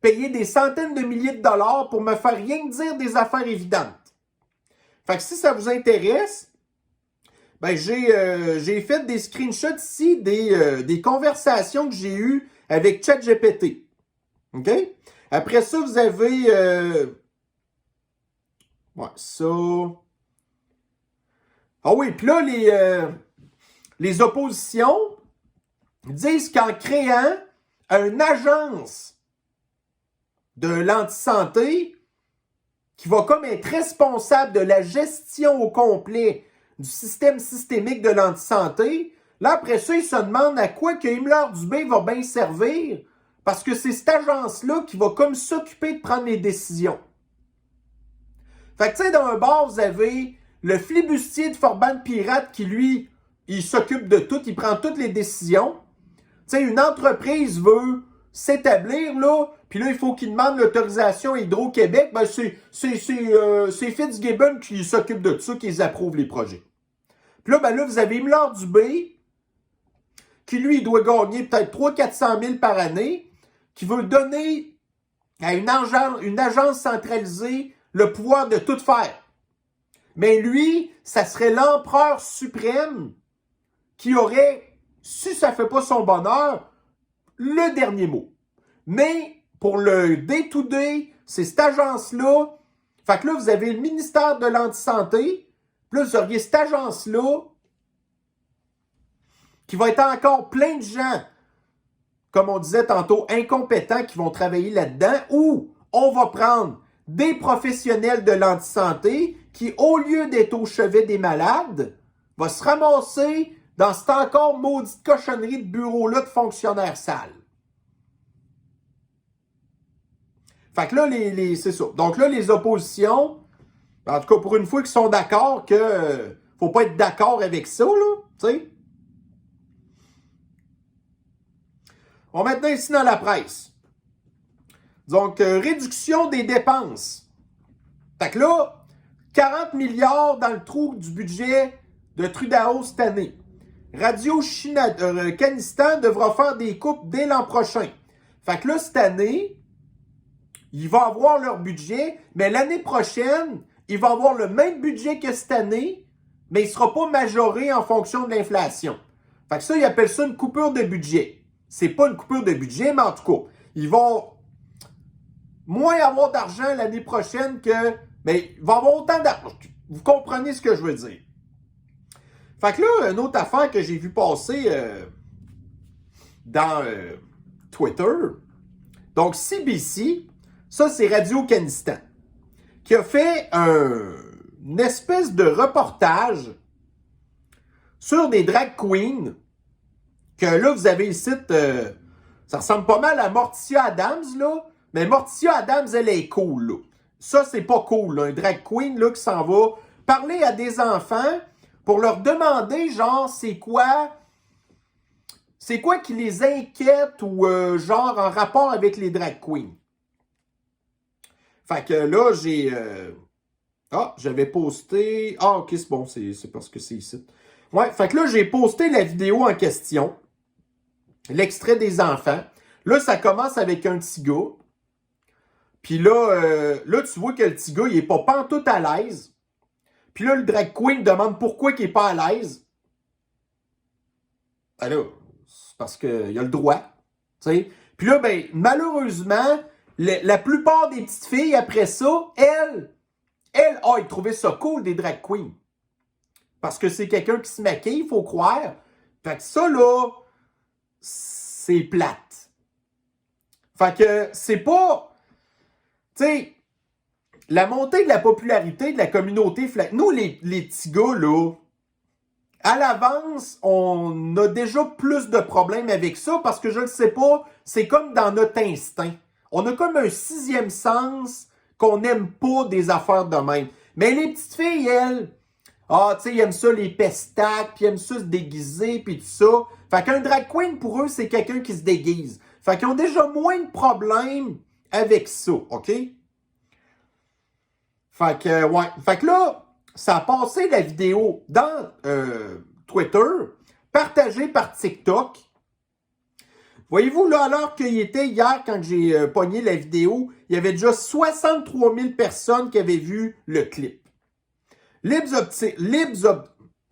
payer des centaines de milliers de dollars pour me faire rien que dire des affaires évidentes. Fait que si ça vous intéresse, Ben, j'ai fait des screenshots ici des conversations que j'ai eues avec ChatGPT. OK? Après ça, vous avez... ouais, ça... Ah oui, puis là, les oppositions disent qu'en créant une agence de l'antisanté qui va comme être responsable de la gestion au complet du système systémique de l'antisanté, là, après ça, ils se demandent à quoi que Himmler-Dubé va bien servir, parce que c'est cette agence-là qui va comme s'occuper de prendre les décisions. Fait que, tu sais, d'un bord, vous avez le flibustier de Forban Pirate qui, lui, il s'occupe de tout, il prend toutes les décisions. Tu sais, une entreprise veut s'établir, là, puis là, il faut qu'il demande l'autorisation à Hydro-Québec. Ben, c'est Fitzgibbon qui s'occupe de ça, qui les approuve les projets. Puis là, ben là, vous avez Himmler-Dubé, qui, lui, il doit gagner peut-être 300 000 à 400 000 par année, qui veut donner à une agence centralisée le pouvoir de tout faire. Mais lui, ça serait l'empereur suprême qui aurait, si ça ne fait pas son bonheur, le dernier mot. Mais pour le day-to-day, c'est cette agence-là. Fait que là, vous avez le ministère de l'Antisanté. Puis là, vous auriez cette agence-là qui va être encore plein de gens, comme on disait tantôt, incompétents qui vont travailler là-dedans, ou on va prendre des professionnels de l'antisanté qui, au lieu d'être au chevet des malades, va se ramasser dans cette encore maudite cochonnerie de bureau-là de fonctionnaires sales. Fait que là, c'est ça. Donc là, les oppositions, en tout cas pour une fois qu'ils sont d'accord que faut pas être d'accord avec ça, là, tu sais. On va maintenant ici dans la presse. Donc, réduction des dépenses. Fait que là, 40 milliards dans le trou du budget de Trudeau cette année. Radio-Canistan devra faire des coupes dès l'an prochain. Fait que là, cette année, ils vont avoir leur budget, mais l'année prochaine, ils vont avoir le même budget que cette année, mais il ne sera pas majoré en fonction de l'inflation. Fait que ça, ils appellent ça une coupure de budget. C'est pas une coupure de budget, mais en tout cas, ils vont moins avoir d'argent l'année prochaine que... Mais il va avoir autant d'argent. Vous comprenez ce que je veux dire. Fait que là, une autre affaire que j'ai vu passer dans Twitter. Donc, CBC, ça c'est Radio-Canistan, qui a fait une espèce de reportage sur des drag queens, que là, vous avez le site, ça ressemble pas mal à Morticia Adams, là, mais Morticia Adams, elle est cool, là. Ça, c'est pas cool, là, un drag queen, là, qui s'en va parler à des enfants pour leur demander, genre, c'est quoi qui les inquiète ou, genre, en rapport avec les drag queens. Fait que là, j'avais posté... Ah, ok, c'est bon, c'est parce que c'est ici. Ouais, fait que là, j'ai posté la vidéo en question, l'extrait des enfants. Là, ça commence avec un petit gars. Puis là, tu vois que le petit gars, il est pas pantoute à l'aise. Puis là, le drag queen demande pourquoi il est pas à l'aise. Ben là, c'est parce qu'il a le droit. T'sais. Puis là, ben, malheureusement, la plupart des petites filles, après ça, elles, ils trouvaient ça cool, des drag queens. Parce que c'est quelqu'un qui se maquille, il faut croire. Fait que ça, là, c'est plate. Fait que c'est pas... Tu sais, la montée de la popularité de la communauté... Nous, les petits gars, là, à l'avance, on a déjà plus de problèmes avec ça parce que je ne sais pas, c'est comme dans notre instinct. On a comme un sixième sens qu'on n'aime pas des affaires de même. Mais les petites filles, elles, tu sais, ils aiment ça les pestacs, puis ils aiment ça se déguiser, puis tout ça. Fait qu'un drag queen, pour eux, c'est quelqu'un qui se déguise. Fait qu'ils ont déjà moins de problèmes avec ça, OK? Fait que, ouais. Fait que là, ça a passé la vidéo dans Twitter, partagée par TikTok. Voyez-vous, là, alors qu'il était hier, quand j'ai pogné la vidéo, il y avait déjà 63 000 personnes qui avaient vu le clip.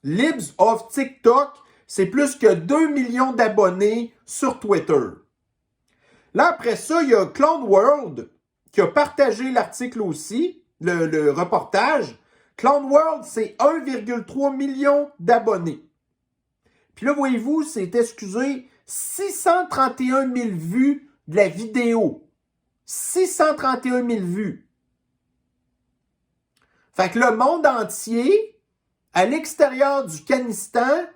Libs of TikTok, c'est plus que 2 millions d'abonnés sur Twitter. Là, après ça, il y a Clown World qui a partagé l'article aussi, le reportage. Clown World, c'est 1,3 million d'abonnés. Puis là, voyez-vous, c'est, excusez, 631 000 vues de la vidéo. 631 000 vues. Fait que le monde entier, à l'extérieur du Afghanistan,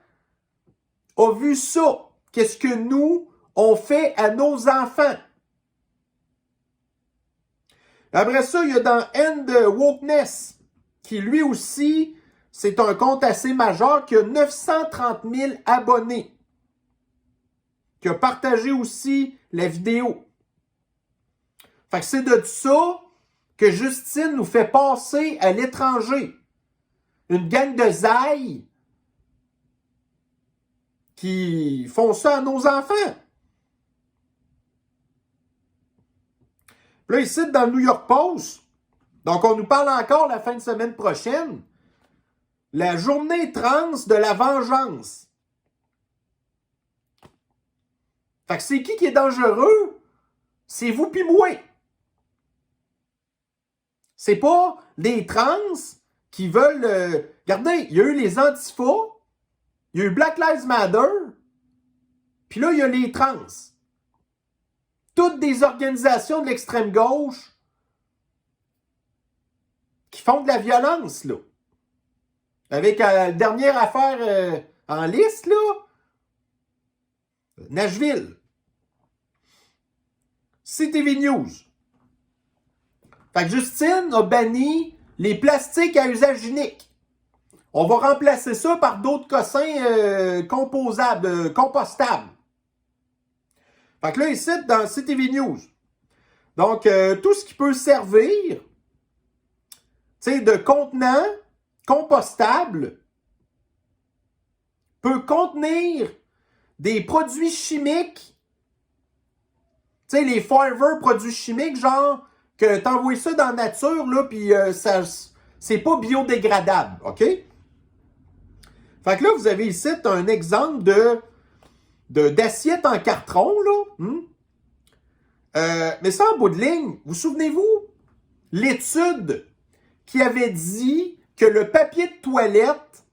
a vu ça. Qu'est-ce que nous, on fait à nos enfants? Après ça, il y a dans End Wokeness, qui lui aussi, c'est un compte assez majeur, qui a 930 000 abonnés, qui a partagé aussi la vidéo. Fait que c'est de ça que Justine nous fait passer à l'étranger. Une gang de zaïs qui font ça à nos enfants. Là, ici, dans le New York Post, donc on nous parle encore la fin de semaine prochaine, la journée trans de la vengeance. Fait que c'est qui est dangereux? C'est vous pis moi. C'est pas des trans qui veulent... Regardez, il y a eu les Antifa, il y a eu Black Lives Matter, puis là, il y a les trans. Toutes des organisations de l'extrême gauche qui font de la violence, là. Avec la dernière affaire en liste, là, Nashville. CTV News. Fait que Justine a banni les plastiques à usage unique. On va remplacer ça par d'autres cossins composables, compostables. Fait que là, ici, dans CTV News. Donc, tout ce qui peut servir, tu sais, de contenant compostable peut contenir des produits chimiques. Tu sais, les Forever produits chimiques, genre, que t'envoies ça dans la nature, là, puis ça, c'est pas biodégradable, OK? Fait que là, vous avez ici un exemple d'assiette en carton, là. Mais ça, en bout de ligne, vous souvenez-vous? L'étude qui avait dit que le papier de toilette,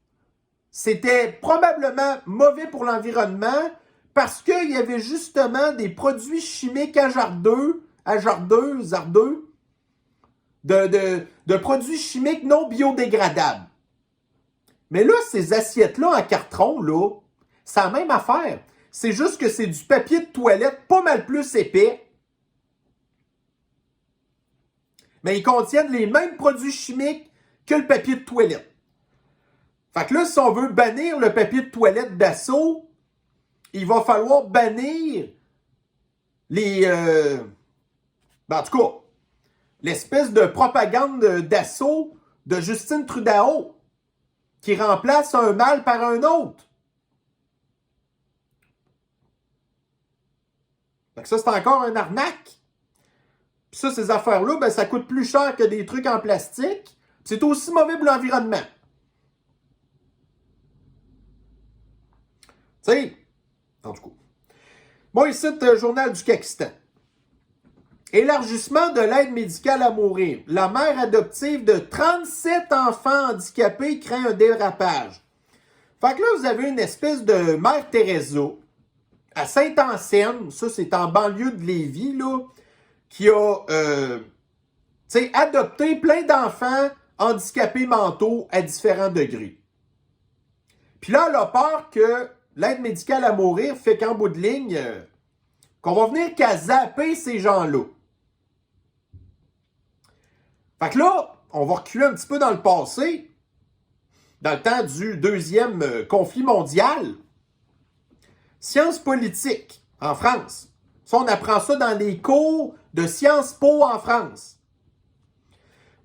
c'était probablement mauvais pour l'environnement parce qu'il y avait justement des produits chimiques hasardeux, de produits chimiques non biodégradables. Mais là, ces assiettes-là en carton, là, c'est la même affaire. C'est juste que c'est du papier de toilette pas mal plus épais. Mais ils contiennent les mêmes produits chimiques que le papier de toilette. Fait que là, si on veut bannir le papier de toilette d'Assaut, il va falloir bannir les... en tout cas, l'espèce de propagande d'Assaut de Justin Trudeau qui remplace un mal par un autre. Fait que ça, c'est encore un arnaque. Puis ça, ces affaires-là, ben, ça coûte plus cher que des trucs en plastique. C'est aussi mauvais pour l'environnement. Tu sais, en tout cas. Bon, ici, le journal du Pakistan. Élargissement de l'aide médicale à mourir. La mère adoptive de 37 enfants handicapés craint un dérapage. Fait que là, vous avez une espèce de mère Teresa à Sainte-Anselme, ça c'est en banlieue de Lévis, là, qui a adopté plein d'enfants handicapés mentaux à différents degrés. Puis là, elle a peur que l'aide médicale à mourir fait qu'en bout de ligne, qu'on va venir qu'à zapper ces gens-là. Fait que là, on va reculer un petit peu dans le passé, dans le temps du deuxième conflit mondial. Sciences politiques en France. Ça, on apprend ça dans les cours de Sciences Po en France.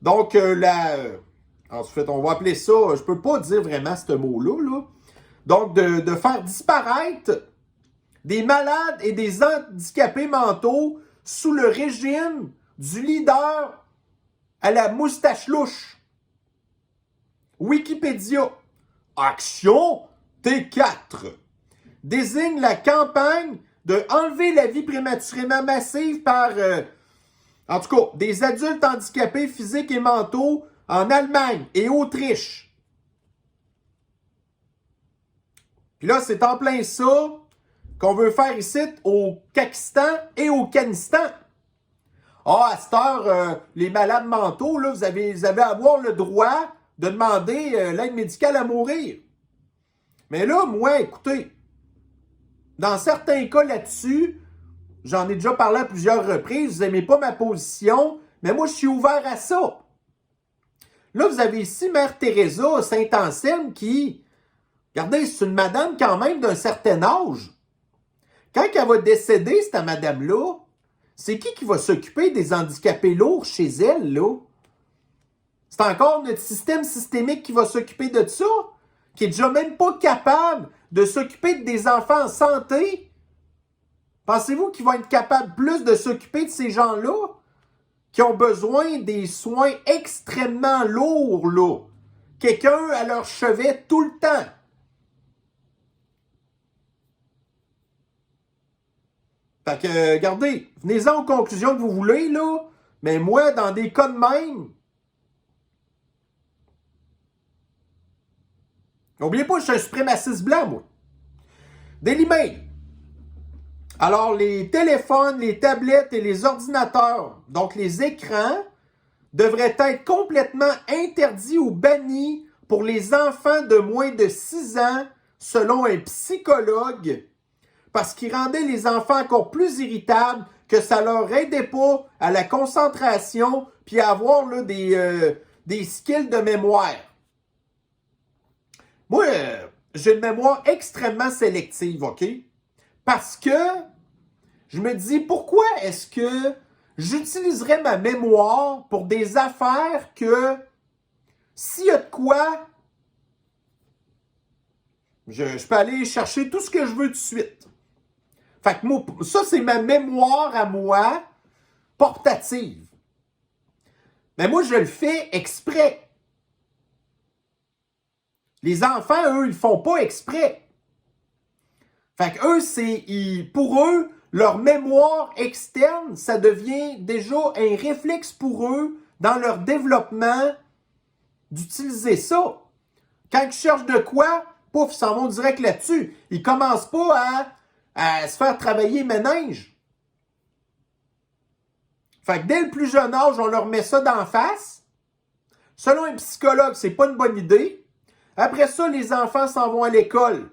Donc, en fait, on va appeler ça, je peux pas dire vraiment ce mot-là, là. Donc, de faire disparaître des malades et des handicapés mentaux sous le régime du leader à la moustache louche. Wikipédia. Action T4 désigne la campagne de enlever la vie prématurément massive par, en tout cas, des adultes handicapés physiques et mentaux en Allemagne et Autriche. Puis là, c'est en plein ça qu'on veut faire ici au Pakistan et au Kanistan. Ah, à cette heure, les malades mentaux, là, vous avez à avoir le droit de demander l'aide médicale à mourir. Mais là, moi, écoutez, dans certains cas là-dessus, j'en ai déjà parlé à plusieurs reprises, vous n'aimez pas ma position, mais moi, je suis ouvert à ça. Là, vous avez ici Mère Teresa Saint-Anselme qui, regardez, c'est une madame quand même d'un certain âge. Quand elle va décéder, cette madame-là, c'est qui va s'occuper des handicapés lourds chez elle, là? C'est encore notre système systémique qui va s'occuper de ça, qui est déjà même pas capable de s'occuper des enfants en santé. Pensez-vous qu'ils vont être capables plus de s'occuper de ces gens-là qui ont besoin des soins extrêmement lourds, là? Quelqu'un à leur chevet tout le temps. Fait que, regardez, venez-en aux conclusions que vous voulez, là, mais moi, dans des cas de même, n'oubliez pas, je suis un suprémaciste blanc, moi. Daily Mail. Alors, les téléphones, les tablettes et les ordinateurs, donc les écrans, devraient être complètement interdits ou bannis pour les enfants de moins de 6 ans, selon un psychologue, parce qu'il rendait les enfants encore plus irritables, que ça leur aidait pas à la concentration, puis à avoir là, des skills de mémoire. Moi, j'ai une mémoire extrêmement sélective, OK? Parce que je me dis, pourquoi est-ce que j'utiliserais ma mémoire pour des affaires que, s'il y a de quoi, je peux aller chercher tout ce que je veux tout de suite. Fait que moi, ça, c'est ma mémoire à moi, portative. Mais moi, je le fais exprès. Les enfants, eux, ils font pas exprès. Fait que eux, pour eux, leur mémoire externe, ça devient déjà un réflexe pour eux dans leur développement d'utiliser ça. Quand ils cherchent de quoi, pouf, ils s'en vont direct là-dessus. Ils commencent pas à se faire travailler méninge. Fait que dès le plus jeune âge, on leur met ça d'en face. Selon un psychologue, c'est pas une bonne idée. Après ça, les enfants s'en vont à l'école.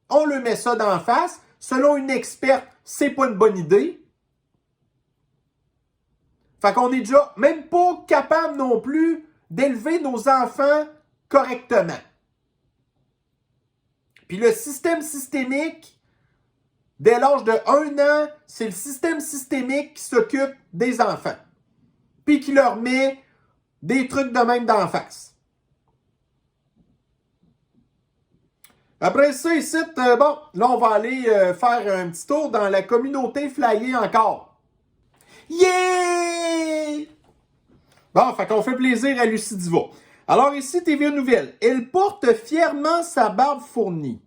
On leur met ça d'en face. Selon une experte, c'est pas une bonne idée. Fait qu'on est déjà même pas capable non plus d'élever nos enfants correctement. Puis le système systémique, dès l'âge de 1 an, c'est le système systémique qui s'occupe des enfants. Puis qui leur met des trucs de même d'en face. Après ça, ici, bon, là, on va aller faire un petit tour dans la communauté flyée encore. Yeah! Bon, fait qu'on fait plaisir à Lucie Diva. Alors ici, TVA Nouvelle. Elle porte fièrement sa barbe fournie.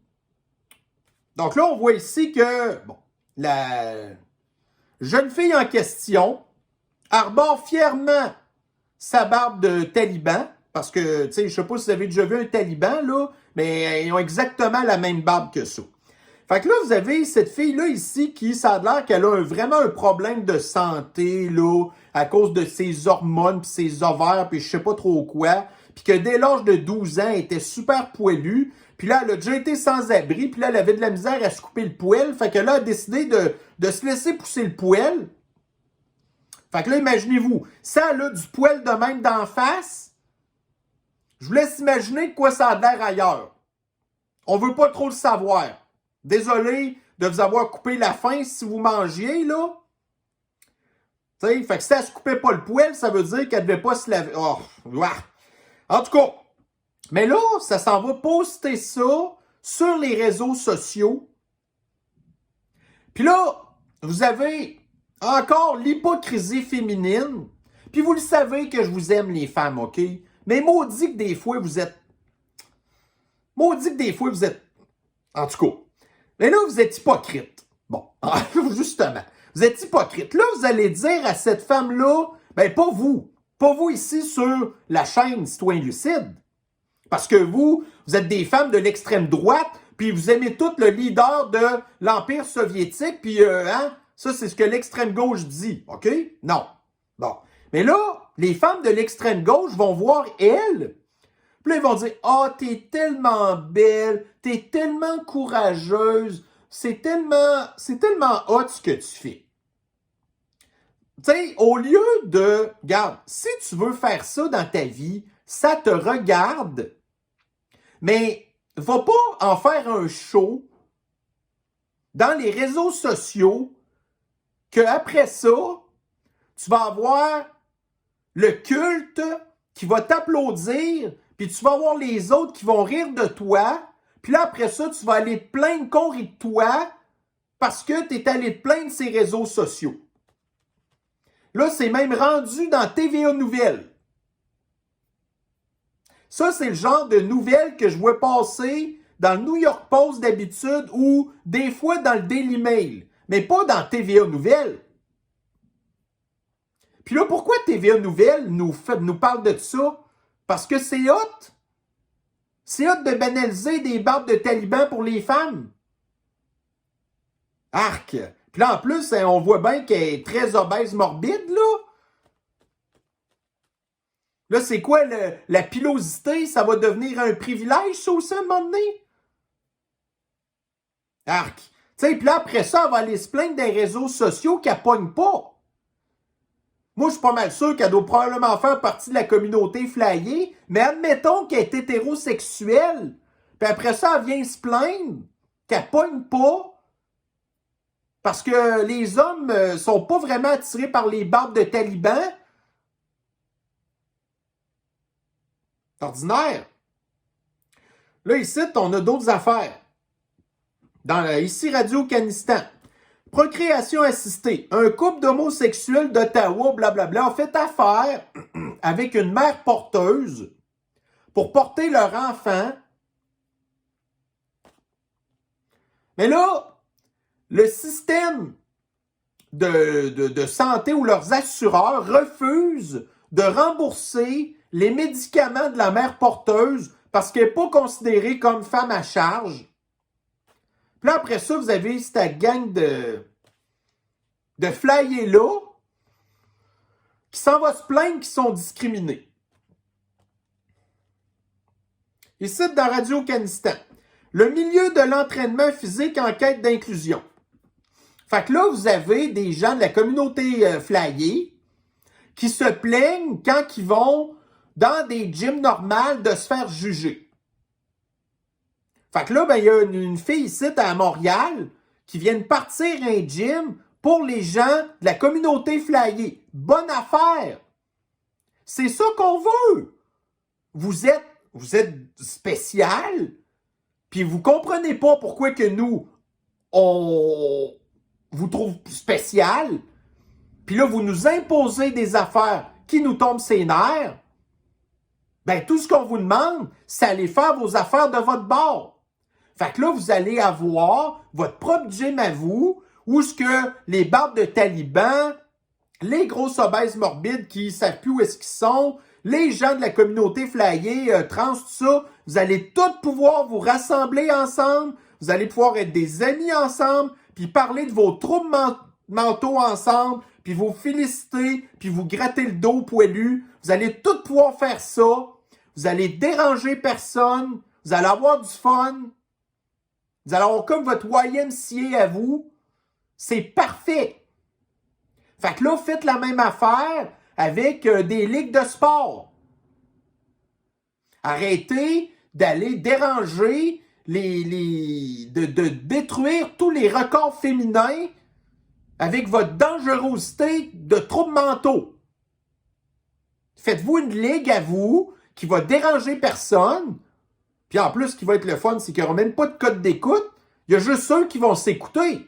Donc là, on voit ici que, bon, la jeune fille en question arbore fièrement sa barbe de taliban. Parce que, tu sais, je sais pas si vous avez déjà vu un taliban, là, mais ils ont exactement la même barbe que ça. Fait que là, vous avez cette fille-là ici qui, ça a l'air qu'elle a vraiment un problème de santé, là, à cause de ses hormones, puis ses ovaires, puis je sais pas trop quoi. Puis que dès l'âge de 12 ans, elle était super poilue. Puis là, elle a déjà été sans abri, puis là, elle avait de la misère à se couper le poil. Fait que là, elle a décidé de se laisser pousser le poil. Fait que là, imaginez-vous, ça, elle a du poil de même d'en face. Je vous laisse imaginer de quoi ça a l'air ailleurs. On veut pas trop le savoir. Désolé de vous avoir coupé la faim si vous mangiez, là. Tu sais, fait que si elle se coupait pas le poil, ça veut dire qu'elle devait pas se laver. Oh, ouah. En tout cas, mais là, ça s'en va poster ça sur les réseaux sociaux. Puis là, vous avez encore l'hypocrisie féminine. Puis vous le savez que je vous aime, les femmes, OK? Mais maudit que des fois, vous êtes Maudit que des fois, vous êtes... En tout cas. Mais là, vous êtes hypocrite. Bon, justement. Vous êtes hypocrite. Là, vous allez dire à cette femme-là, ben pas vous. Pas vous ici sur la chaîne Citoyen Lucide. Parce que vous êtes des femmes de l'extrême droite, puis vous aimez tout le leader de l'Empire soviétique, puis ça, c'est ce que l'extrême gauche dit, OK? Non. Bon. Mais là, les femmes de l'extrême gauche vont voir elle, puis là, ils vont dire « Ah, t'es tellement belle, t'es tellement courageuse, c'est tellement hot ce que tu fais. » Tu sais, au lieu de... Regarde, si tu veux faire ça dans ta vie, ça te regarde, mais va pas en faire un show dans les réseaux sociaux que après ça, tu vas avoir le culte qui va t'applaudir, puis tu vas avoir les autres qui vont rire de toi, puis là, après ça, tu vas aller te plaindre qu'on rit de toi parce que tu es allé te plaindre ces réseaux sociaux. Là, c'est même rendu dans TVA Nouvelles. Ça, c'est le genre de nouvelles que je vois passer dans le New York Post d'habitude ou des fois dans le Daily Mail, mais pas dans TVA Nouvelles. Puis là, pourquoi TVA Nouvelles nous parle de ça? Parce que c'est hot. C'est hot de banaliser des barbes de talibans pour les femmes. Arc! Puis là, en plus, on voit bien qu'elle est très obèse morbide, là. Là, c'est quoi la pilosité? Ça va devenir un privilège, ça aussi, à un moment donné? Arc! Tu sais, puis là, après ça, elle va aller se plaindre des réseaux sociaux qu'elle pogne pas. Moi, je suis pas mal sûr qu'elle doit probablement faire partie de la communauté flyée, mais admettons qu'elle est hétérosexuelle, puis après ça, elle vient se plaindre qu'elle pogne pas, parce que les hommes sont pas vraiment attirés par les barbes de talibans. Ordinaire. Là, ici, on a d'autres affaires. Ici, Radio-Canistan. Procréation assistée. Un couple d'homosexuels d'Ottawa, blablabla, a fait affaire avec une mère porteuse pour porter leur enfant. Mais là, le système de santé ou leurs assureurs refusent de rembourser les médicaments de la mère porteuse parce qu'elle n'est pas considérée comme femme à charge. Puis là, après ça, vous avez cette gang de flyers-là qui s'en va se plaindre qu'ils sont discriminés. Ici, dans Radio-Canistan, le milieu de l'entraînement physique en quête d'inclusion. Fait que là, vous avez des gens de la communauté flyée qui se plaignent quand ils vont dans des gyms normales de se faire juger. Fait que là, ben, il y a une fille ici à Montréal qui vient de partir un gym pour les gens de la communauté flyée. Bonne affaire! C'est ça qu'on veut! Vous êtes spécial, puis vous comprenez pas pourquoi que nous, on vous trouve spécial, puis là, vous nous imposez des affaires qui nous tombent ses nerfs. Ben, tout ce qu'on vous demande, c'est aller faire vos affaires de votre bord. Fait que là, vous allez avoir votre propre gym à vous, où ce que les barbes de talibans, les grosses obèses morbides qui ne savent plus où est-ce qu'ils sont, les gens de la communauté flyée, trans, tout ça, vous allez tous pouvoir vous rassembler ensemble, vous allez pouvoir être des amis ensemble, puis parler de vos troubles mentaux ensemble, puis vous féliciter, puis vous gratter le dos poilu. Vous allez tous pouvoir faire ça. Vous allez déranger personne. Vous allez avoir du fun. Vous allez avoir comme votre YMCA à vous. C'est parfait. Fait que là, faites la même affaire avec des ligues de sport. Arrêtez d'aller déranger de détruire tous les records féminins avec votre dangerosité de troubles mentaux. Faites-vous une ligue à vous qui va déranger personne. Puis en plus, ce qui va être le fun, c'est qu'il n'y aura même pas de code d'écoute. Il y a juste ceux qui vont s'écouter.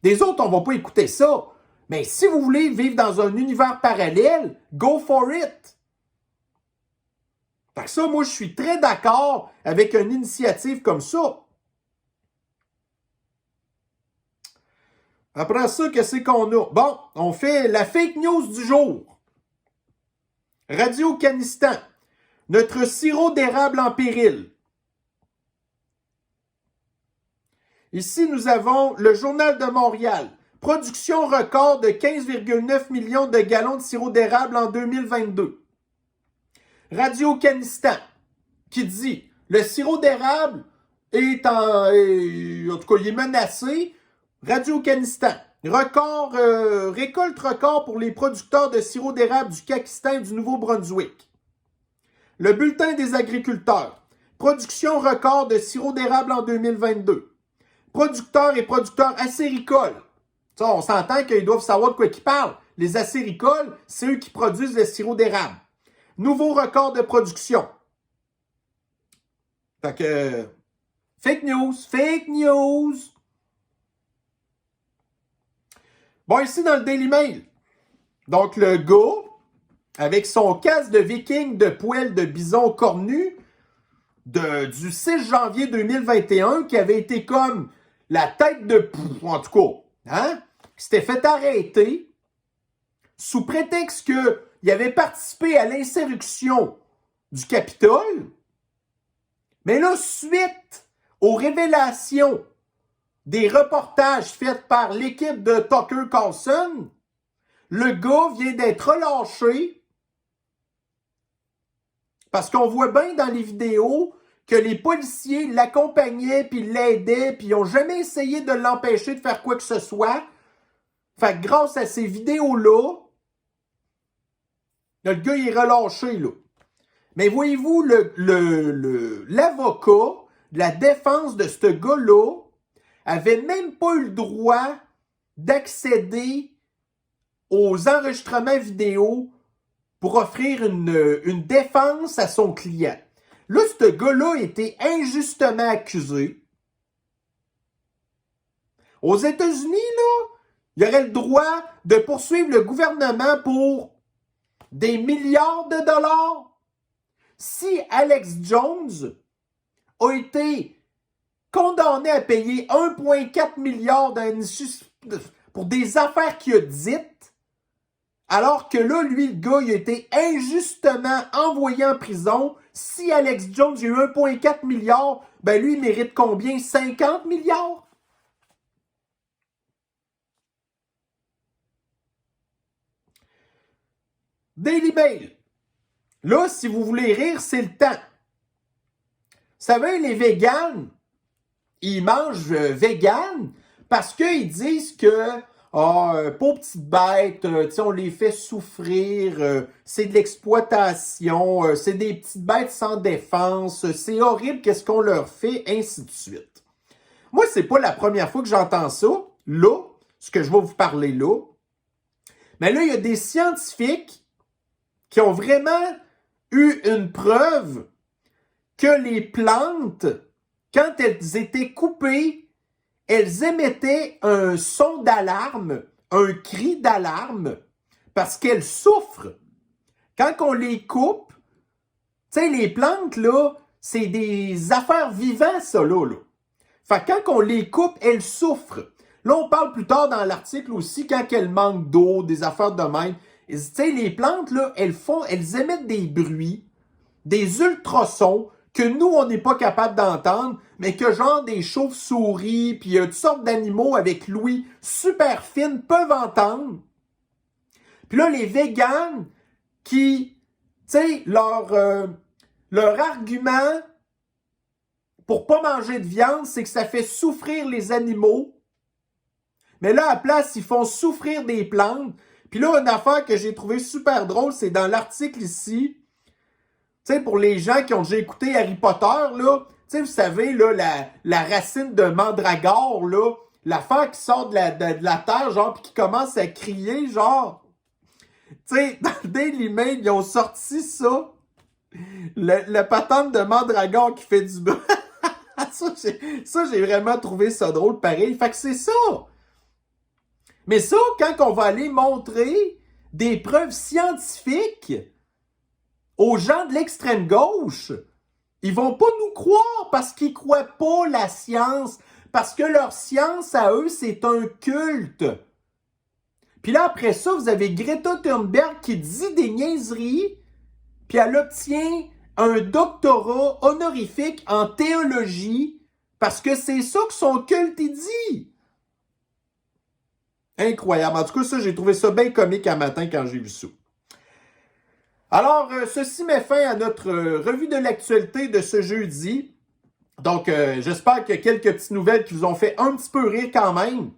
Des autres, on ne va pas écouter ça. Mais si vous voulez vivre dans un univers parallèle, go for it. Fait que ça, moi, je suis très d'accord avec une initiative comme ça. Après ça, qu'est-ce qu'on a? Bon, on fait la fake news du jour. Radio-Canistan. Notre sirop d'érable en péril. Ici, nous avons le Journal de Montréal. Production record de 15,9 millions de gallons de sirop d'érable en 2022. Radio-Canistan, qui dit le sirop d'érable est en tout cas, il est menacé. Radio-Canistan, récolte record pour les producteurs de sirop d'érable du Kakistan et du Nouveau-Brunswick. Le Bulletin des agriculteurs, production record de sirop d'érable en 2022. Producteurs et producteurs acéricoles. Ça, on s'entend qu'ils doivent savoir de quoi ils parlent. Les acéricoles, c'est eux qui produisent le sirop d'érable. Nouveau record de production. Fait que, fake news. Bon, ici dans le Daily Mail. Donc, le gars, avec son casque de viking de poêle de bison cornu, du 6 janvier 2021, qui avait été comme la tête de poux, en tout cas, hein, qui s'était fait arrêter sous prétexte qu'il avait participé à l'insurrection du Capitole. Mais là, suite aux révélations des reportages faits par l'équipe de Tucker Carlson, le gars vient d'être relâché parce qu'on voit bien dans les vidéos que les policiers l'accompagnaient puis l'aidaient puis ils n'ont jamais essayé de l'empêcher de faire quoi que ce soit. Fait que grâce à ces vidéos-là, le gars il est relâché, là. Mais voyez-vous, l'avocat de la défense de ce gars-là avait même pas eu le droit d'accéder aux enregistrements vidéo pour offrir une défense à son client. Là, ce gars-là a été injustement accusé. Aux États-Unis, là, il aurait le droit de poursuivre le gouvernement pour des milliards de dollars. Si Alex Jones a été condamné à payer 1,4 milliard pour des affaires qu'il a dites, alors que là, lui, le gars, il a été injustement envoyé en prison. Si Alex Jones a eu 1,4 milliard, ben lui, il mérite combien? 50 milliards? Daily Mail. Là, si vous voulez rire, c'est le temps. Vous savez, les véganes, ils mangent vegan parce qu'ils disent que pauvres petites bêtes, on les fait souffrir, c'est de l'exploitation, c'est des petites bêtes sans défense, c'est horrible qu'est-ce qu'on leur fait, ainsi de suite. Moi, c'est pas la première fois que j'entends ça, là, ce que je vais vous parler là. Mais là, il y a des scientifiques qui ont vraiment eu une preuve que les plantes, quand elles étaient coupées, elles émettaient un son d'alarme, un cri d'alarme, parce qu'elles souffrent. Quand on les coupe, tu sais, les plantes, là, c'est des affaires vivantes, ça, là. Fait que quand on les coupe, elles souffrent. Là, on parle plus tard dans l'article aussi, quand elles manquent d'eau, des affaires de même. Tu sais, les plantes, là, elles émettent des bruits, des ultrasons, que nous, on n'est pas capable d'entendre, mais que genre des chauves-souris, puis toutes sortes d'animaux avec l'ouïe super fine peuvent entendre. Puis là, les véganes qui, tu sais, leur argument pour pas manger de viande, c'est que ça fait souffrir les animaux. Mais là, à la place, ils font souffrir des plantes. Puis là, une affaire que j'ai trouvée super drôle, c'est dans l'article ici. Tu sais, pour les gens qui ont déjà écouté Harry Potter, là, tu sais, vous savez, là, la racine de mandragore, là, l'affaire qui sort de la terre, genre, puis qui commence à crier, genre. Tu sais, dans le Daily Mail, ils ont sorti ça. La patente de mandragore qui fait du bruit. ça, j'ai vraiment trouvé ça drôle, pareil. Fait que c'est ça. Mais ça, quand on va aller montrer des preuves scientifiques aux gens de l'extrême gauche, ils vont pas nous croire parce qu'ils croient pas la science, parce que leur science à eux, c'est un culte. Puis là, après ça, vous avez Greta Thunberg qui dit des niaiseries, puis elle obtient un doctorat honorifique en théologie, parce que c'est ça que son culte il dit. Incroyable. En tout cas, ça, j'ai trouvé ça bien comique un matin quand j'ai vu ça. Alors, ceci met fin à notre revue de l'actualité de ce jeudi. Donc, j'espère qu'il y a quelques petites nouvelles qui vous ont fait un petit peu rire quand même.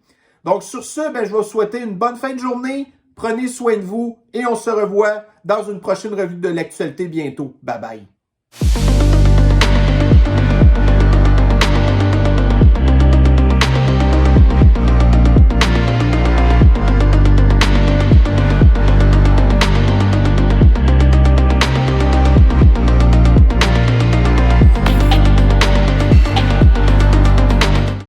Donc, sur ce, je vais vous souhaiter une bonne fin de journée. Prenez soin de vous et on se revoit dans une prochaine revue de l'actualité bientôt. Bye bye.